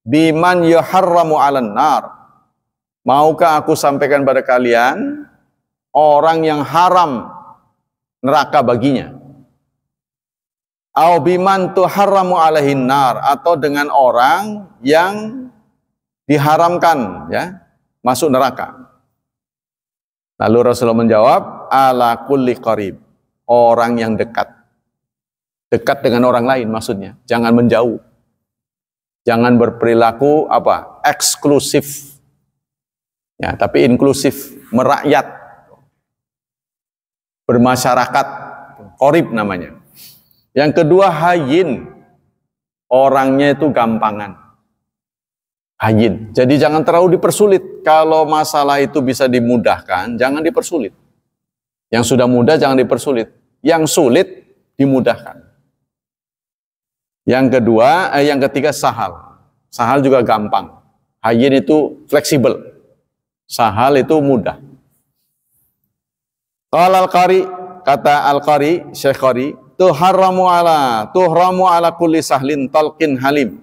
S1: biman yuharramu 'alan nar." Maukah aku sampaikan pada kalian orang yang haram neraka baginya? Au biman tuharramu 'alaihin nar, atau dengan orang yang diharamkan ya masuk neraka. Lalu Rasulullah menjawab, ala kulli qarib, orang yang dekat. Dekat dengan orang lain maksudnya, jangan menjauh. Jangan berperilaku eksklusif. Ya, tapi inklusif, merakyat. Bermasyarakat, qarib namanya. Yang kedua, hayyin. Orangnya itu gampangan. Hayyin. Jadi jangan terlalu dipersulit. Kalau masalah itu bisa dimudahkan, jangan dipersulit. Yang sudah mudah jangan dipersulit. Yang sulit dimudahkan. Yang ketiga sahal. Sahal juga gampang. Hayyin itu fleksibel. Sahal itu mudah. Qala Al-Qari, kata Al-Qari, Syekh Qari, tuhramu ala kulli sahlin talqin halim,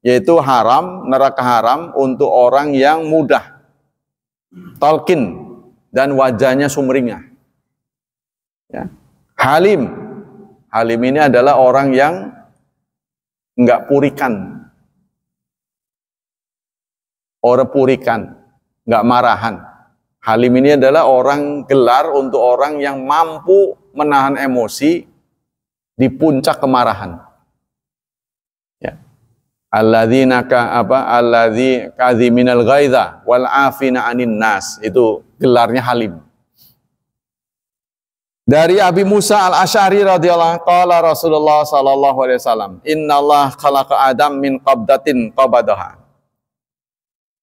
S1: yaitu haram, neraka haram untuk orang yang mudah, talqin, dan wajahnya sumringah. Ya. Halim ini adalah orang yang enggak purikan, orang purikan, enggak marahan. Halim ini adalah orang gelar untuk orang yang mampu menahan emosi di puncak kemarahan. Ya. Alladzina alladzi kadhiminal ghaidha wal afina 'anin nas, itu gelarnya Halim. Dari Abi Musa Al-Asy'ari radhiyallahu anhu, qala Rasulullah sallallahu alaihi wasallam, innallaha khalaqa Adam min qabdatin qabadaha.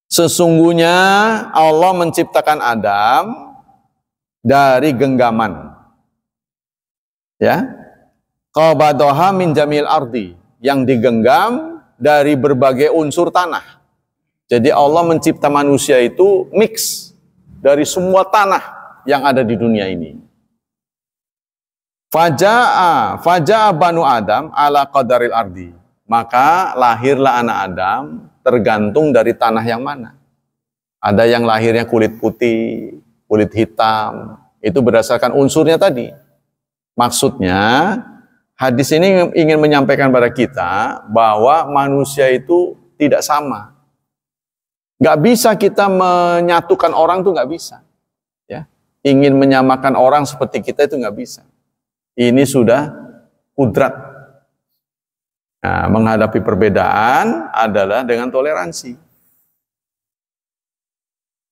S1: Sesungguhnya Allah menciptakan Adam dari genggaman. Ya. Qabadaha min jamil ardi, yang digenggam dari berbagai unsur tanah. Jadi Allah mencipta manusia itu mix dari semua tanah yang ada di dunia ini. Faja'a banu Adam ala qadaril ardi. Maka lahirlah anak Adam tergantung dari tanah yang mana. Ada yang lahirnya kulit putih, kulit hitam. Itu berdasarkan unsurnya tadi. Maksudnya, hadis ini ingin menyampaikan pada kita bahwa manusia itu tidak sama. Nggak bisa kita menyatukan orang tuh nggak bisa. Ya, ingin menyamakan orang seperti kita itu nggak bisa. Ini sudah kudrat. Nah, menghadapi perbedaan adalah dengan toleransi.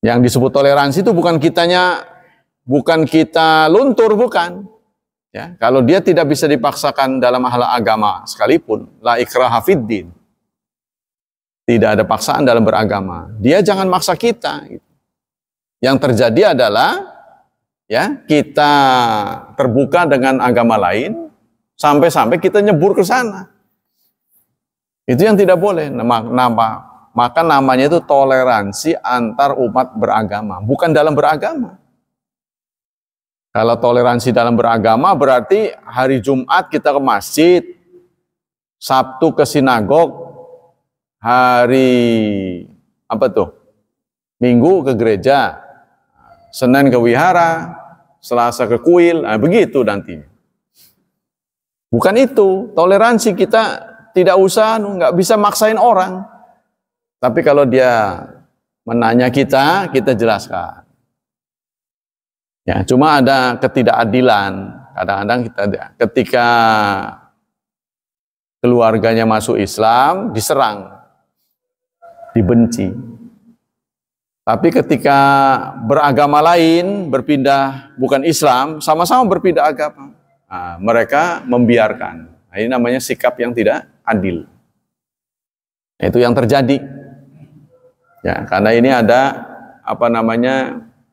S1: Yang disebut toleransi itu bukan kita luntur, bukan. Ya, kalau dia tidak bisa dipaksakan dalam hal agama sekalipun, la ikraha fiddin. Tidak ada paksaan dalam beragama. Dia jangan maksa kita. Yang terjadi adalah ya, kita terbuka dengan agama lain sampai-sampai kita nyebur ke sana. Itu yang tidak boleh. Maka namanya itu toleransi antar umat beragama, bukan dalam beragama. Kalau toleransi dalam beragama berarti hari Jumat kita ke masjid, Sabtu ke sinagog, hari Minggu ke gereja, Senin ke wihara, Selasa ke kuil, begitu nanti. Bukan itu, toleransi kita tidak usah, nggak bisa maksain orang. Tapi kalau dia menanya kita jelaskan. Ya, cuma ada ketidakadilan. Kadang-kadang ketika keluarganya masuk Islam, diserang, dibenci. Tapi ketika beragama lain, berpindah bukan Islam, sama-sama berpindah agama, mereka membiarkan. Nah, ini namanya sikap yang tidak adil. Itu yang terjadi. Ya, karena ini ada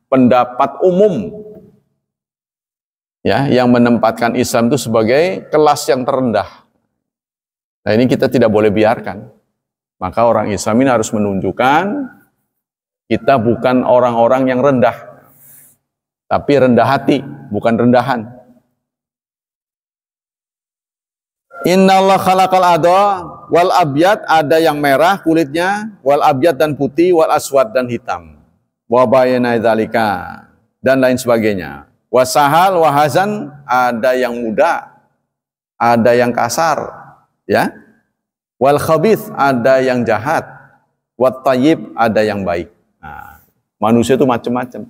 S1: pendapat umum ya yang menempatkan Islam itu sebagai kelas yang terendah. Nah, ini kita tidak boleh biarkan. Maka orang Islam ini harus menunjukkan kita bukan orang-orang yang rendah, tapi rendah hati, bukan rendahan. Innallah khalaqal adha wal abyad, ada yang merah kulitnya, wal abyad dan putih, wal aswad dan hitam. Wa bayna dzalika dan lain sebagainya. Wasahal wahazan, ada yang muda, ada yang kasar, ya. Wal khabith, ada yang jahat. Wat tayyib, ada yang baik. Nah, manusia itu macam-macam.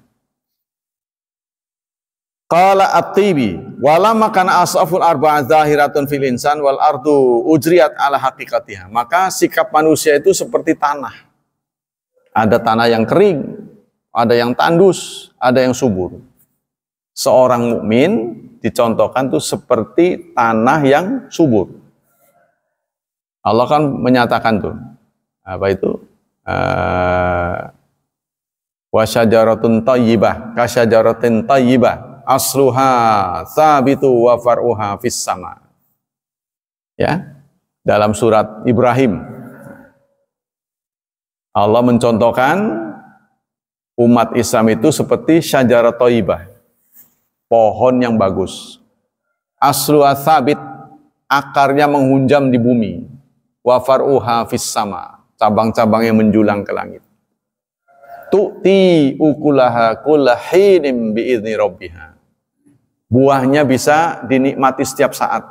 S1: Qala at-Tibi walamma kana asaful arba'a zahiratun fil insan wal ardu ujriyat ala haqiqatiha. Maka sikap manusia itu seperti tanah. Ada tanah yang kering, ada yang tandus, ada yang subur. Seorang mukmin dicontohkan tuh seperti tanah yang subur. Allah kan menyatakan tuh wa syajaratun thayyibah ka syajaratin thayyibah asluha tsabitu wa far'uha fis sama. Ya, dalam surat Ibrahim Allah mencontohkan umat Islam itu seperti syajarat thayyibah, pohon yang bagus. Asluha tsabit, akarnya menghunjam di bumi. Wa far'uha fis sama, cabang-cabangnya menjulang ke langit. Tu'ti ukulaha kulla hinin bi'izni rabbiha. Buahnya bisa dinikmati setiap saat.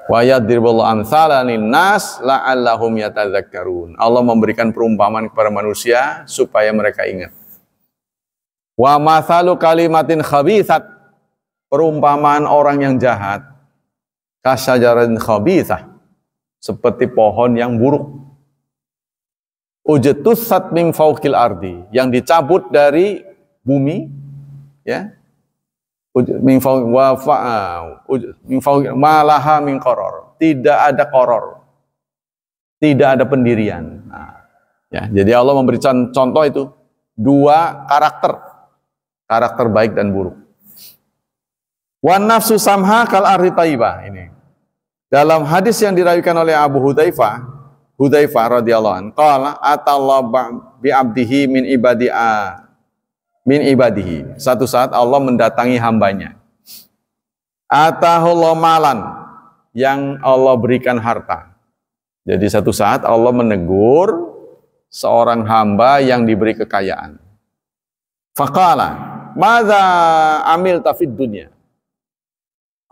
S1: Wa yadribullahu amsalan linnas la'allahum yatadzakkarun. Allah memberikan perumpamaan kepada manusia supaya mereka ingat. Wa mathalu kalimatin khabithat, perumpamaan orang yang jahat, kasyajaratin khabithah, seperti pohon yang buruk. Ujtussat min fawqil ardi, yang dicabut dari bumi, ya. Min fawq malaha min qaror, tidak ada qaror, tidak ada pendirian. Nah, ya, jadi Allah memberikan contoh itu dua karakter baik dan buruk. Wan nafsu samha kal ardi thayyibah. Ini dalam hadis yang dirawikan oleh Abu Hudzaifah Hudzaifah radhiyallahu anhu, qala atallahu bi 'abdihi min ibadihi. Satu saat Allah mendatangi hambanya. Atahullahu malan, yang Allah berikan harta. Jadi satu saat Allah menegur seorang hamba yang diberi kekayaan. Faqala, madza amilta fid dunya?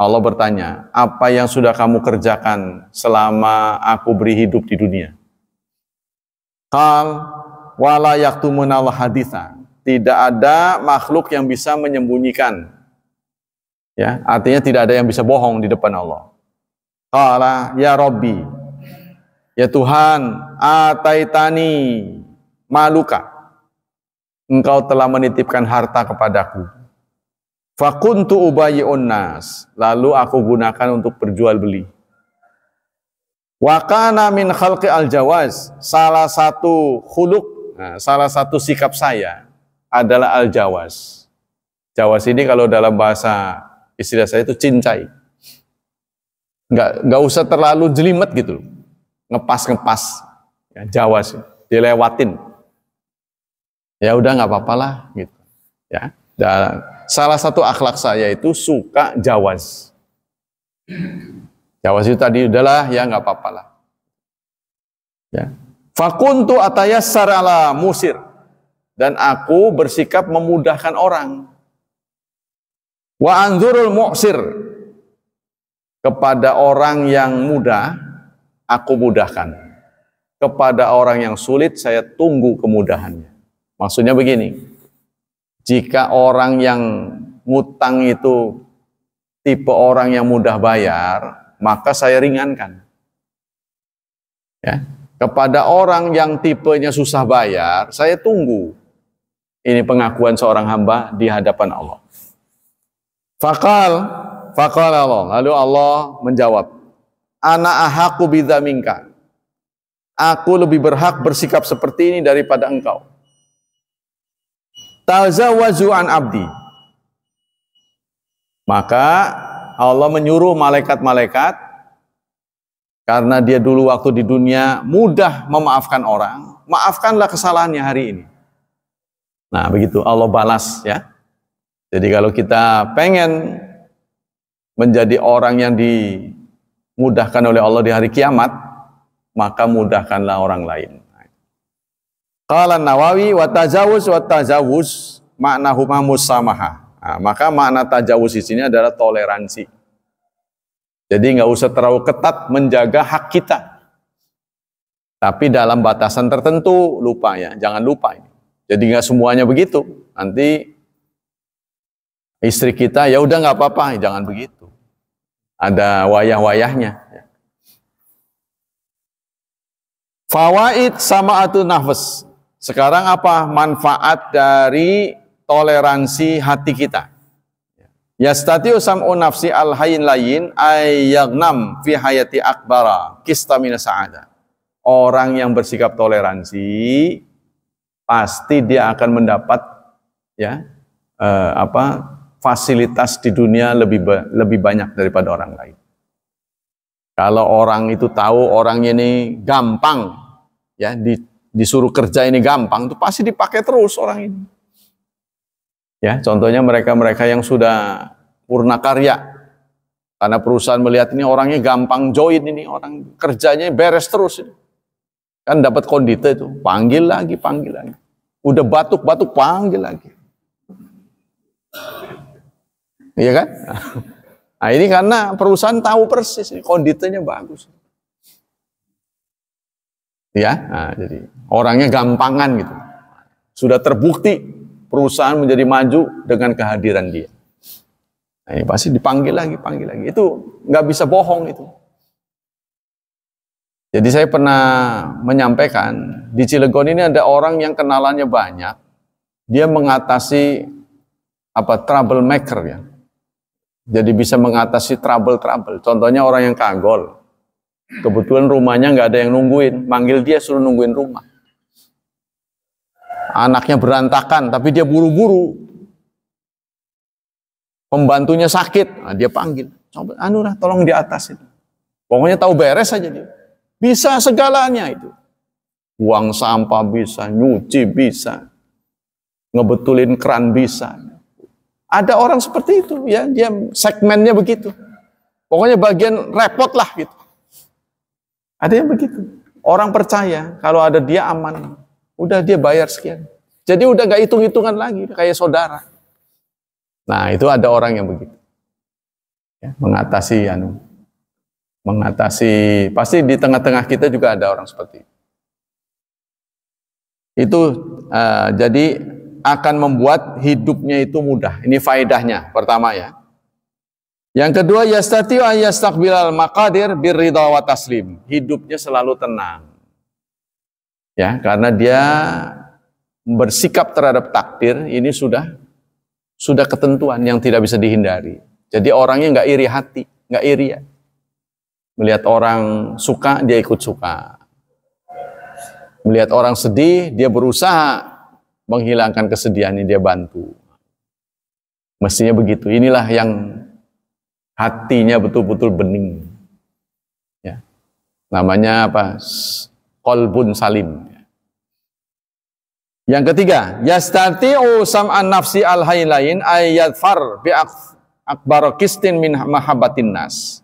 S1: Allah bertanya, apa yang sudah kamu kerjakan selama aku beri hidup di dunia? Qal wala yaktumunal haditha. Tidak ada makhluk yang bisa menyembunyikan. Ya, artinya tidak ada yang bisa bohong di depan Allah. Qala ya Rabbi, ya Tuhan, ataitani maluka. Engkau telah menitipkan harta kepadaku. Fakuntu ubayyi'un nas, lalu aku gunakan untuk berjual beli. Wa kana min khalqi al-jawaz, salah satu khuluq, salah satu sikap saya adalah al-jawaz. Jawaz ini kalau dalam bahasa istilah saya itu cincai. Nggak usah terlalu jelimet gitu, ngepas ya, jawaz dilewatin. Ya udah nggak apa-apa lah gitu. Ya. Dan salah satu akhlak saya itu suka jawaz. Jawaz itu tadi udahlah ya nggak apa-apa lah. Ya. Fakuntu atayassar ala musir, dan aku bersikap memudahkan orang. Wa anzurul mu'sir, kepada orang yang mudah aku mudahkan. Kepada orang yang sulit saya tunggu kemudahannya. Maksudnya begini, jika orang yang ngutang itu tipe orang yang mudah bayar, maka saya ringankan. Ya. Kepada orang yang tipenya susah bayar, saya tunggu. Ini pengakuan seorang hamba di hadapan Allah. Faqal Allah, lalu Allah menjawab, ana ahaqqu bidza minka. Aku lebih berhak bersikap seperti ini daripada engkau. Tazawazu an abdi. Maka Allah menyuruh malaikat-malaikat, karena dia dulu waktu di dunia mudah memaafkan orang, maafkanlah kesalahannya hari ini. Nah begitu Allah balas ya. Jadi kalau kita pengen menjadi orang yang dimudahkan oleh Allah di hari kiamat, maka mudahkanlah orang lain. Qala Nawawi wa tajawuz maknahuma musamaha. Nah, maka makna tajawuz di sini adalah toleransi. Jadi nggak usah terlalu ketat menjaga hak kita. Tapi dalam batasan tertentu, lupa ya, jangan lupa ini. Jadi nggak semuanya begitu. Nanti istri kita ya udah nggak apa-apa, jangan begitu. Ada wayah-wayahnya. Fawaid sama'atun nafs. Sekarang apa manfaat dari toleransi hati kita? Yastati'u sam'u nafsi al-hayyin layin ayyagnam fi hayati akbara kistamina sa'ada. Orang yang bersikap toleransi pasti dia akan mendapat ya fasilitas di dunia lebih banyak daripada orang lain. Kalau orang itu tahu orangnya ini gampang ya disuruh kerja ini gampang, itu pasti dipakai terus orang ini. Ya, contohnya mereka-mereka yang sudah purna karya. Karena perusahaan melihat ini orangnya gampang join, ini orang kerjanya beres terus. Kan dapat kondite itu, panggil lagi. Udah batuk-batuk panggil lagi. Iya kan? Nah ini karena perusahaan tahu persis, konditenya bagus. Ya, nah, jadi orangnya gampangan gitu. Sudah terbukti perusahaan menjadi maju dengan kehadiran dia. Nah, ini pasti dipanggil lagi. Itu nggak bisa bohong itu. Jadi saya pernah menyampaikan di Cilegon ini ada orang yang kenalannya banyak. Dia mengatasi trouble maker ya. Jadi bisa mengatasi trouble. Contohnya orang yang kagol. Kebetulan rumahnya nggak ada yang nungguin, manggil dia suruh nungguin rumah. Anaknya berantakan, tapi dia buru-buru. Pembantunya sakit, nah dia panggil. Coba, tolong di atas itu. Pokoknya tahu beres aja dia. Bisa segalanya itu. Buang sampah bisa, nyuci bisa, ngebetulin keran bisa. Ada orang seperti itu ya, dia segmennya begitu. Pokoknya bagian repot lah gitu. Ada yang begitu. Orang percaya kalau ada dia aman. Udah dia bayar sekian. Jadi udah gak hitung-hitungan lagi, kayak saudara. Nah itu ada orang yang begitu. Ya, mengatasi, pasti di tengah-tengah kita juga ada orang seperti itu. Itu jadi akan membuat hidupnya itu mudah. Ini faedahnya pertama ya. Yang kedua, yastati'u an yastaqbilal maqadir birridha wa taslim. Hidupnya selalu tenang. Ya, karena dia bersikap terhadap takdir ini sudah ketentuan yang tidak bisa dihindari. Jadi orangnya nggak iri hati, nggak iri ya. Melihat orang suka, dia ikut suka. Melihat orang sedih, dia berusaha menghilangkan kesedihannya, dia bantu. Mestinya begitu. Inilah yang hatinya betul-betul bening. Ya. Namanya apa? Qalbun salim. Yang ketiga, yastati'u sam'an nafsi al-haylain ayyadfar bi akbar qistin min mahabbatin nas.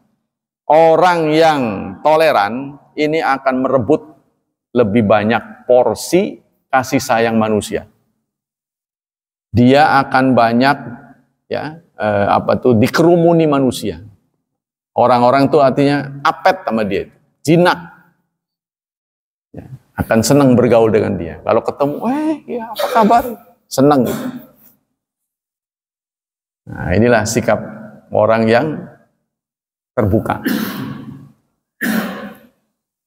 S1: Orang yang toleran ini akan merebut lebih banyak porsi kasih sayang manusia. Dia akan banyak ya dikerumuni manusia. Orang-orang itu artinya apet sama dia, jinak. Ya, akan senang bergaul dengan dia. Kalau ketemu, ya apa kabar? Senang gitu. Nah, inilah sikap orang yang terbuka.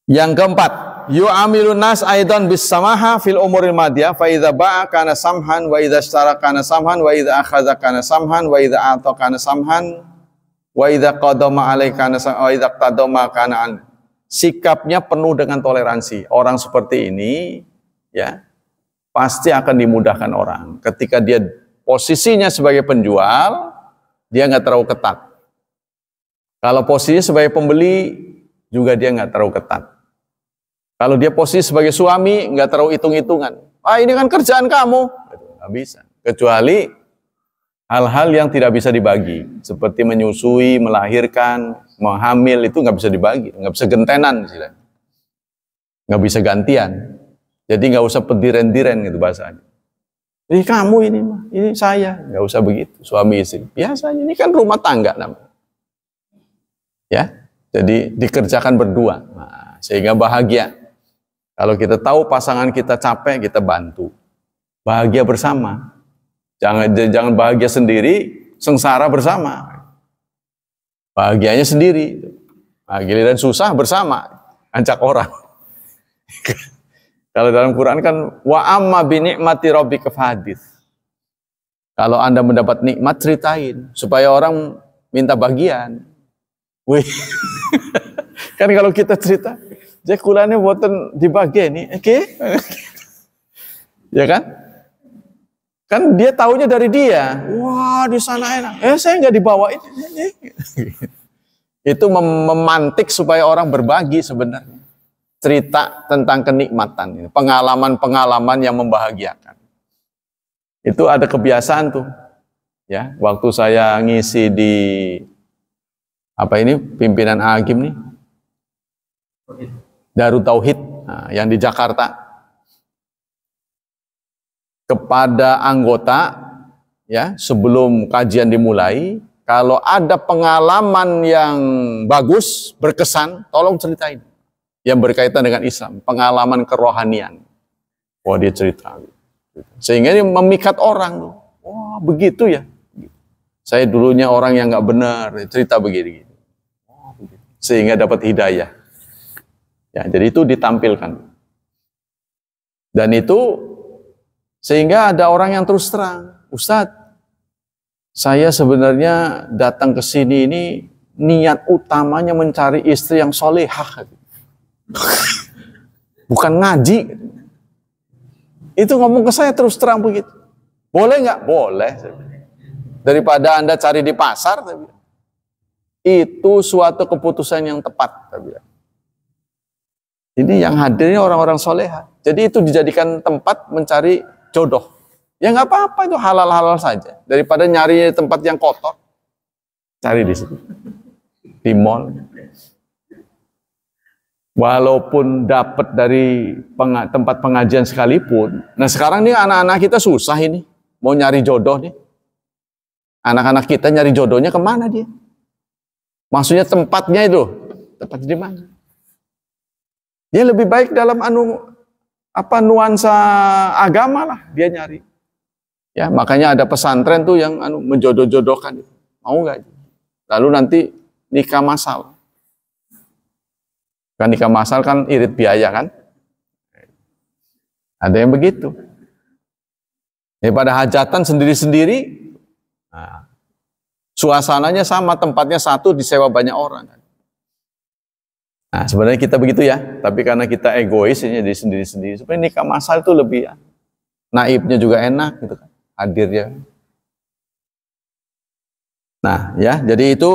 S1: Yang keempat, yu'amilun nas aidan bis samaha fil umuril madiyah fa idza ba'a kana samhan wa idza ishtara kana samhan wa idza akhadha kana samhan wa idza ata kana samhan wa idza qadama alaika kana wa idza qadama kana an. Sikapnya penuh dengan toleransi. Orang seperti ini ya pasti akan dimudahkan orang. Ketika dia posisinya sebagai penjual, dia nggak terlalu ketat. Kalau posisinya sebagai pembeli, juga dia nggak terlalu ketat. Kalau dia posisi sebagai suami, nggak terlalu hitung-hitungan. Ini kan kerjaan kamu. Nggak bisa. Kecuali hal-hal yang tidak bisa dibagi. Seperti menyusui, melahirkan, menghamil, itu nggak bisa dibagi. Nggak bisa gentenan. Nggak bisa gantian. Jadi nggak usah pediren-diren gitu bahasanya. Ini kamu ini mah, ini saya. Nggak usah begitu, suami istri. Biasanya ini kan rumah tangga namanya. Ya, jadi dikerjakan berdua, sehingga bahagia. Kalau kita tahu pasangan kita capek, kita bantu. Bahagia bersama. Jangan bahagia sendiri, sengsara bersama. Bahagianya sendiri. Giliran susah bersama, ajak orang. Kalau dalam Quran kan wa amma bi ni'mati rabbika fahadits. Kalau Anda mendapat nikmat, ceritain supaya orang minta bagian. Wih, kan kalau kita cerita, jadi kulanya buatan dibagi nih, oke? Ya kan? Kan dia taunya dari dia. Wah, di sana enak. Saya nggak dibawain. Itu memantik supaya orang berbagi sebenarnya. Cerita tentang kenikmatan, pengalaman-pengalaman yang membahagiakan. Itu ada kebiasaan tuh, ya. Waktu saya ngisi di pimpinan Agim nih, Darut Tauhid, yang di Jakarta, kepada anggota, ya, sebelum kajian dimulai, kalau ada pengalaman yang bagus, berkesan, tolong ceritain, yang berkaitan dengan Islam, pengalaman kerohanian. Wah, dia cerita, sehingga dia memikat orang, wah begitu ya. Saya dulunya orang yang nggak benar, cerita begini. Sehingga dapat hidayah. Ya, jadi itu ditampilkan. Dan itu sehingga ada orang yang terus terang, Ustadz, saya sebenarnya datang ke sini ini niat utamanya mencari istri yang solehah. Bukan ngaji. Itu ngomong ke saya terus terang begitu. Boleh nggak? Boleh. Daripada Anda cari di pasar, itu suatu keputusan yang tepat. Ini yang hadirnya orang-orang soleha. Jadi itu dijadikan tempat mencari jodoh. Ya nggak apa-apa, itu halal-halal saja. Daripada nyari tempat yang kotor, cari di situ, di mall. Walaupun dapat dari tempat pengajian sekalipun. Nah sekarang nih anak-anak kita susah ini, mau nyari jodoh nih. Anak-anak kita nyari jodohnya kemana dia? Maksudnya tempatnya itu, tempat di mana? Dia lebih baik dalam nuansa agama lah dia nyari. Ya, makanya ada pesantren tuh yang menjodoh-jodohkan. Mau nggak? Lalu nanti nikah massal. Kan nikah massal kan irit biaya kan? Ada yang begitu. Pada hajatan sendiri-sendiri, nah, suasananya sama, tempatnya satu, disewa banyak orang. Nah, sebenarnya kita begitu ya, tapi karena kita egois ini jadi sendiri-sendiri. Sebenarnya nikah massal itu lebih naibnya juga enak gitu kan, hadirnya. Nah, ya, jadi itu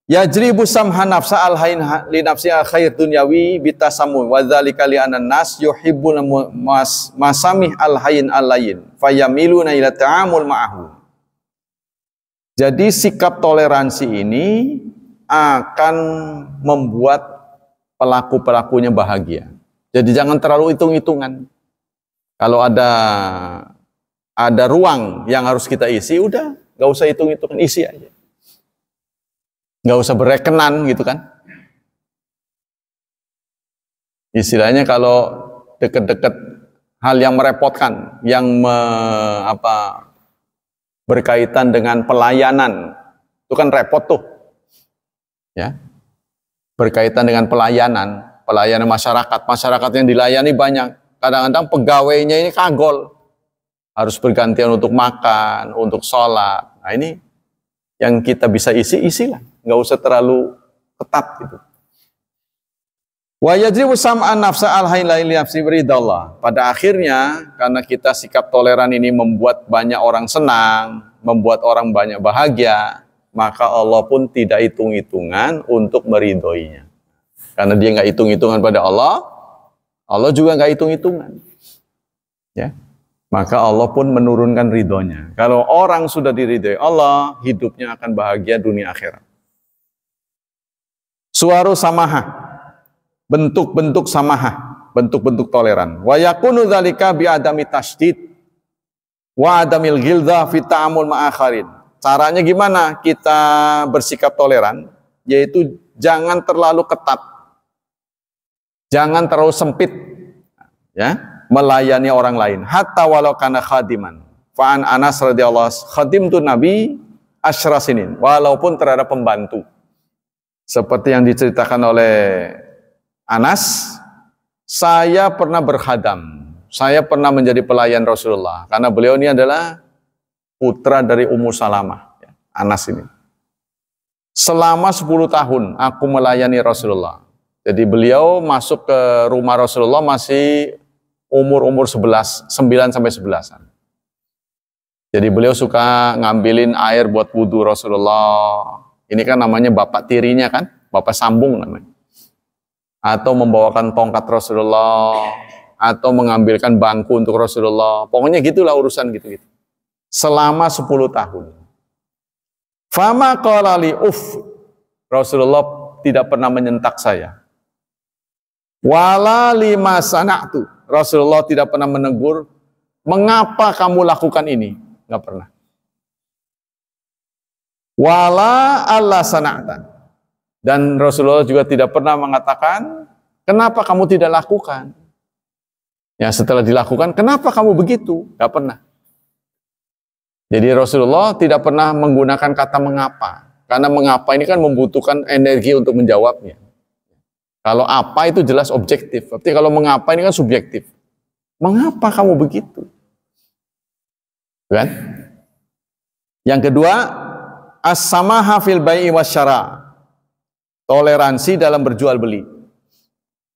S1: yajribu samha nafsa al-hain li nafsi khair dunyawi bitasamu wa dzalika li anan nas yuhibbuna masamih al-hain al-layin fayamiluna ila ta'amul ma'ahu. Jadi sikap toleransi ini akan membuat pelaku-pelakunya bahagia. Jadi jangan terlalu hitung-hitungan. Kalau ada ruang yang harus kita isi, udah nggak usah hitung-hitungan, isi aja. Nggak usah berekenan gitu kan. Istilahnya kalau deket-deket hal yang merepotkan, yang berkaitan dengan pelayanan, itu kan repot tuh. Ya, berkaitan dengan pelayanan masyarakat yang dilayani banyak. Kadang-kadang pegawainya ini kagol, harus bergantian untuk makan, untuk sholat. Nah ini yang kita bisa isilah, nggak usah terlalu ketat gitu. Wa yajibu sam'an nafsa al-hain la nafsi beridallah. Pada akhirnya karena kita sikap toleran ini membuat banyak orang senang, membuat orang banyak bahagia, maka Allah pun tidak hitung-hitungan untuk meridhoinya. Karena dia nggak hitung-hitungan pada Allah, Allah juga nggak hitung-hitungan. Ya, maka Allah pun menurunkan ridhonya. Kalau orang sudah diridhoi Allah, hidupnya akan bahagia dunia akhirat. Suwaru samaha, bentuk-bentuk samaha, bentuk-bentuk toleran. Wa yakunu dzalika bi adami tasydid wa adamil ghilza fi ta'amul ma'akharin. Caranya gimana kita bersikap toleran? Yaitu jangan terlalu ketat, jangan terlalu sempit, ya, melayani orang lain. Hatta walau kana khadiman. Fa'an Anas radhiyallahu khadimtu Nabi asyra sinin, walaupun terhadap pembantu. Seperti yang diceritakan oleh Anas, saya pernah berkhadam, saya pernah menjadi pelayan Rasulullah, karena beliau ini adalah putra dari Ummu Salamah, Anas ini. Selama 10 tahun aku melayani Rasulullah. Jadi beliau masuk ke rumah Rasulullah masih umur 9 sampai 11-an. Jadi beliau suka ngambilin air buat wudhu Rasulullah. Ini kan namanya bapak tirinya kan, bapak sambung namanya. Atau membawakan tongkat Rasulullah, atau mengambilkan bangku untuk Rasulullah. Pokoknya gitulah urusan gitu-gitu. Selama 10 tahun. Fama qala li Rasulullah tidak pernah menyentak saya. Wala lima sana'tu. Rasulullah tidak pernah menegur, mengapa kamu lakukan ini? Enggak pernah. Wala alla sana'tan. Dan Rasulullah juga tidak pernah mengatakan, kenapa kamu tidak lakukan? Ya setelah dilakukan, kenapa kamu begitu? Enggak pernah. Jadi Rasulullah tidak pernah menggunakan kata mengapa. Karena mengapa ini kan membutuhkan energi untuk menjawabnya. Kalau apa itu jelas objektif. Tapi kalau mengapa ini kan subjektif. Mengapa kamu begitu? Kan? Yang kedua, as-samaha fil bai'i wasyara. Toleransi dalam berjual beli.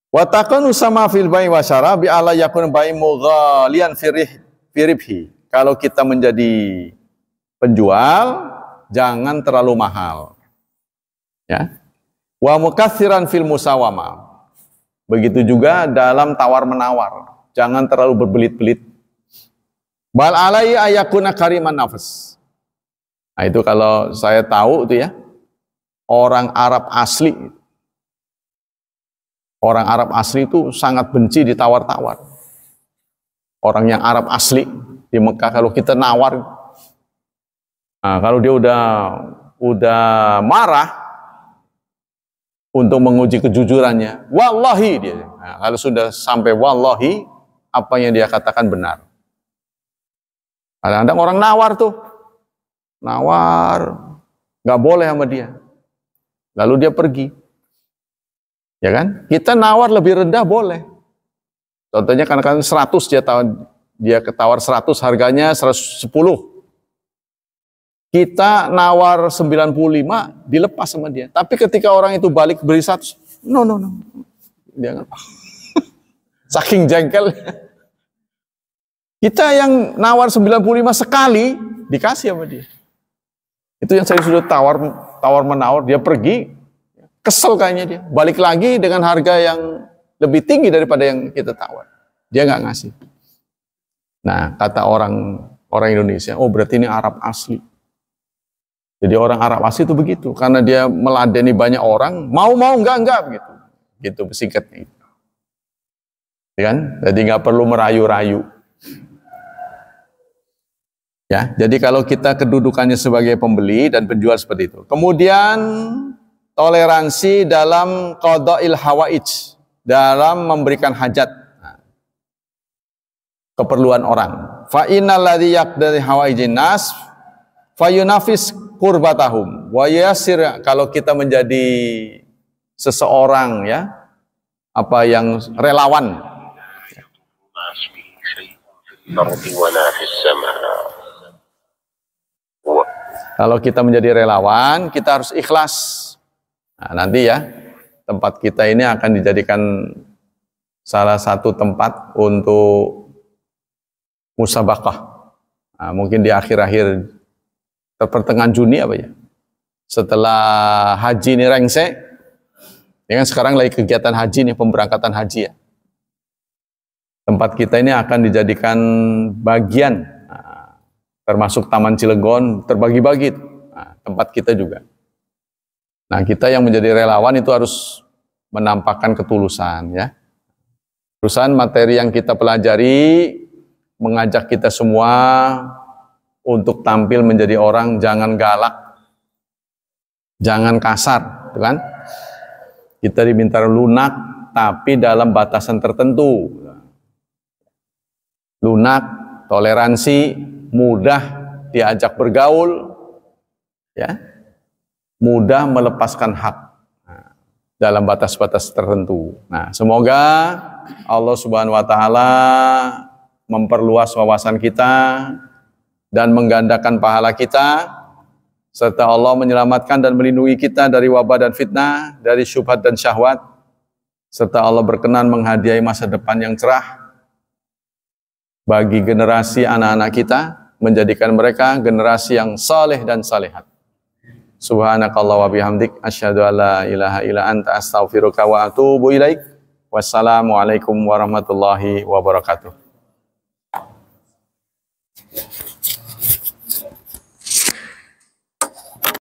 S1: Wa takunu sama fil bai'i wasyara bi alla yakun bai'u mughalian fi ribhi. Kalau kita menjadi penjual, jangan terlalu mahal. Ya. Wa mukatsiran fil musawama. Begitu juga dalam tawar-menawar. Jangan terlalu berbelit-belit. Bal alai ayakuna kariman nafas. Nah itu kalau saya tahu itu ya, orang Arab asli itu sangat benci ditawar-tawar. Orang yang Arab asli di Mekah kalau kita nawar, nah, kalau dia udah marah untuk menguji kejujurannya, wallahi dia. Nah, kalau sudah sampai wallahi, apa yang dia katakan benar. Kadang-kadang orang nawar, nggak boleh sama dia. Lalu dia pergi. Ya kan? Kita nawar lebih rendah boleh. Contohnya kadang-kadang 100 dia ketawar 100, harganya 110. Kita nawar 95, dilepas sama dia. Tapi ketika orang itu balik beri 100, no. Dia saking jengkel. Kita yang nawar 95 sekali, dikasih sama dia. Itu yang saya sudah tawar menawar, dia pergi, kesel kayaknya dia. Balik lagi dengan harga yang lebih tinggi daripada yang kita tawar. Dia nggak ngasih. Nah, kata orang Indonesia, oh berarti ini Arab asli. Jadi orang Arab asli itu begitu, karena dia meladeni banyak orang, mau enggak begitu. Gitu singkatnya. Ya kan? Jadi nggak perlu merayu-rayu. Ya, jadi kalau kita kedudukannya sebagai pembeli dan penjual seperti itu. Kemudian toleransi dalam qada'il hawaij, dalam memberikan hajat, keperluan orang. Fa innal ladzi yaqdi hawaijin nas fayunafis qurbatahum wa yasir. Kalau kita menjadi seseorang ya, apa yang relawan. Kalau kita menjadi relawan, kita harus ikhlas. Nah, nanti ya, tempat kita ini akan dijadikan salah satu tempat untuk musabaqah. Nah, mungkin di akhir-akhir pertengahan Juni apa ya? Setelah haji ini rengse, ya kan sekarang lagi kegiatan haji nih, pemberangkatan haji ya. Tempat kita ini akan dijadikan bagian, termasuk Taman Cilegon terbagi-bagi, tempat kita juga. Nah, kita yang menjadi relawan itu harus menampakkan ketulusan ya. Ketulusan materi yang kita pelajari mengajak kita semua untuk tampil menjadi orang jangan galak, jangan kasar, kan? Kita diminta lunak tapi dalam batasan tertentu. Lunak, toleransi, mudah diajak bergaul, ya, mudah melepaskan hak dalam batas-batas tertentu. Nah, semoga Allah Subhanahu Wa Taala memperluas wawasan kita dan menggandakan pahala kita, serta Allah menyelamatkan dan melindungi kita dari wabah dan fitnah, dari syubhat dan syahwat, serta Allah berkenan menghadiahi masa depan yang cerah bagi generasi anak-anak kita, menjadikan mereka generasi yang saleh dan salehat. Subhanakallah wa bihamdik, asyhadu an la ilaha illa anta astaghfiruka wa atubu ilaik. Wassalamualaikum warahmatullahi wabarakatuh.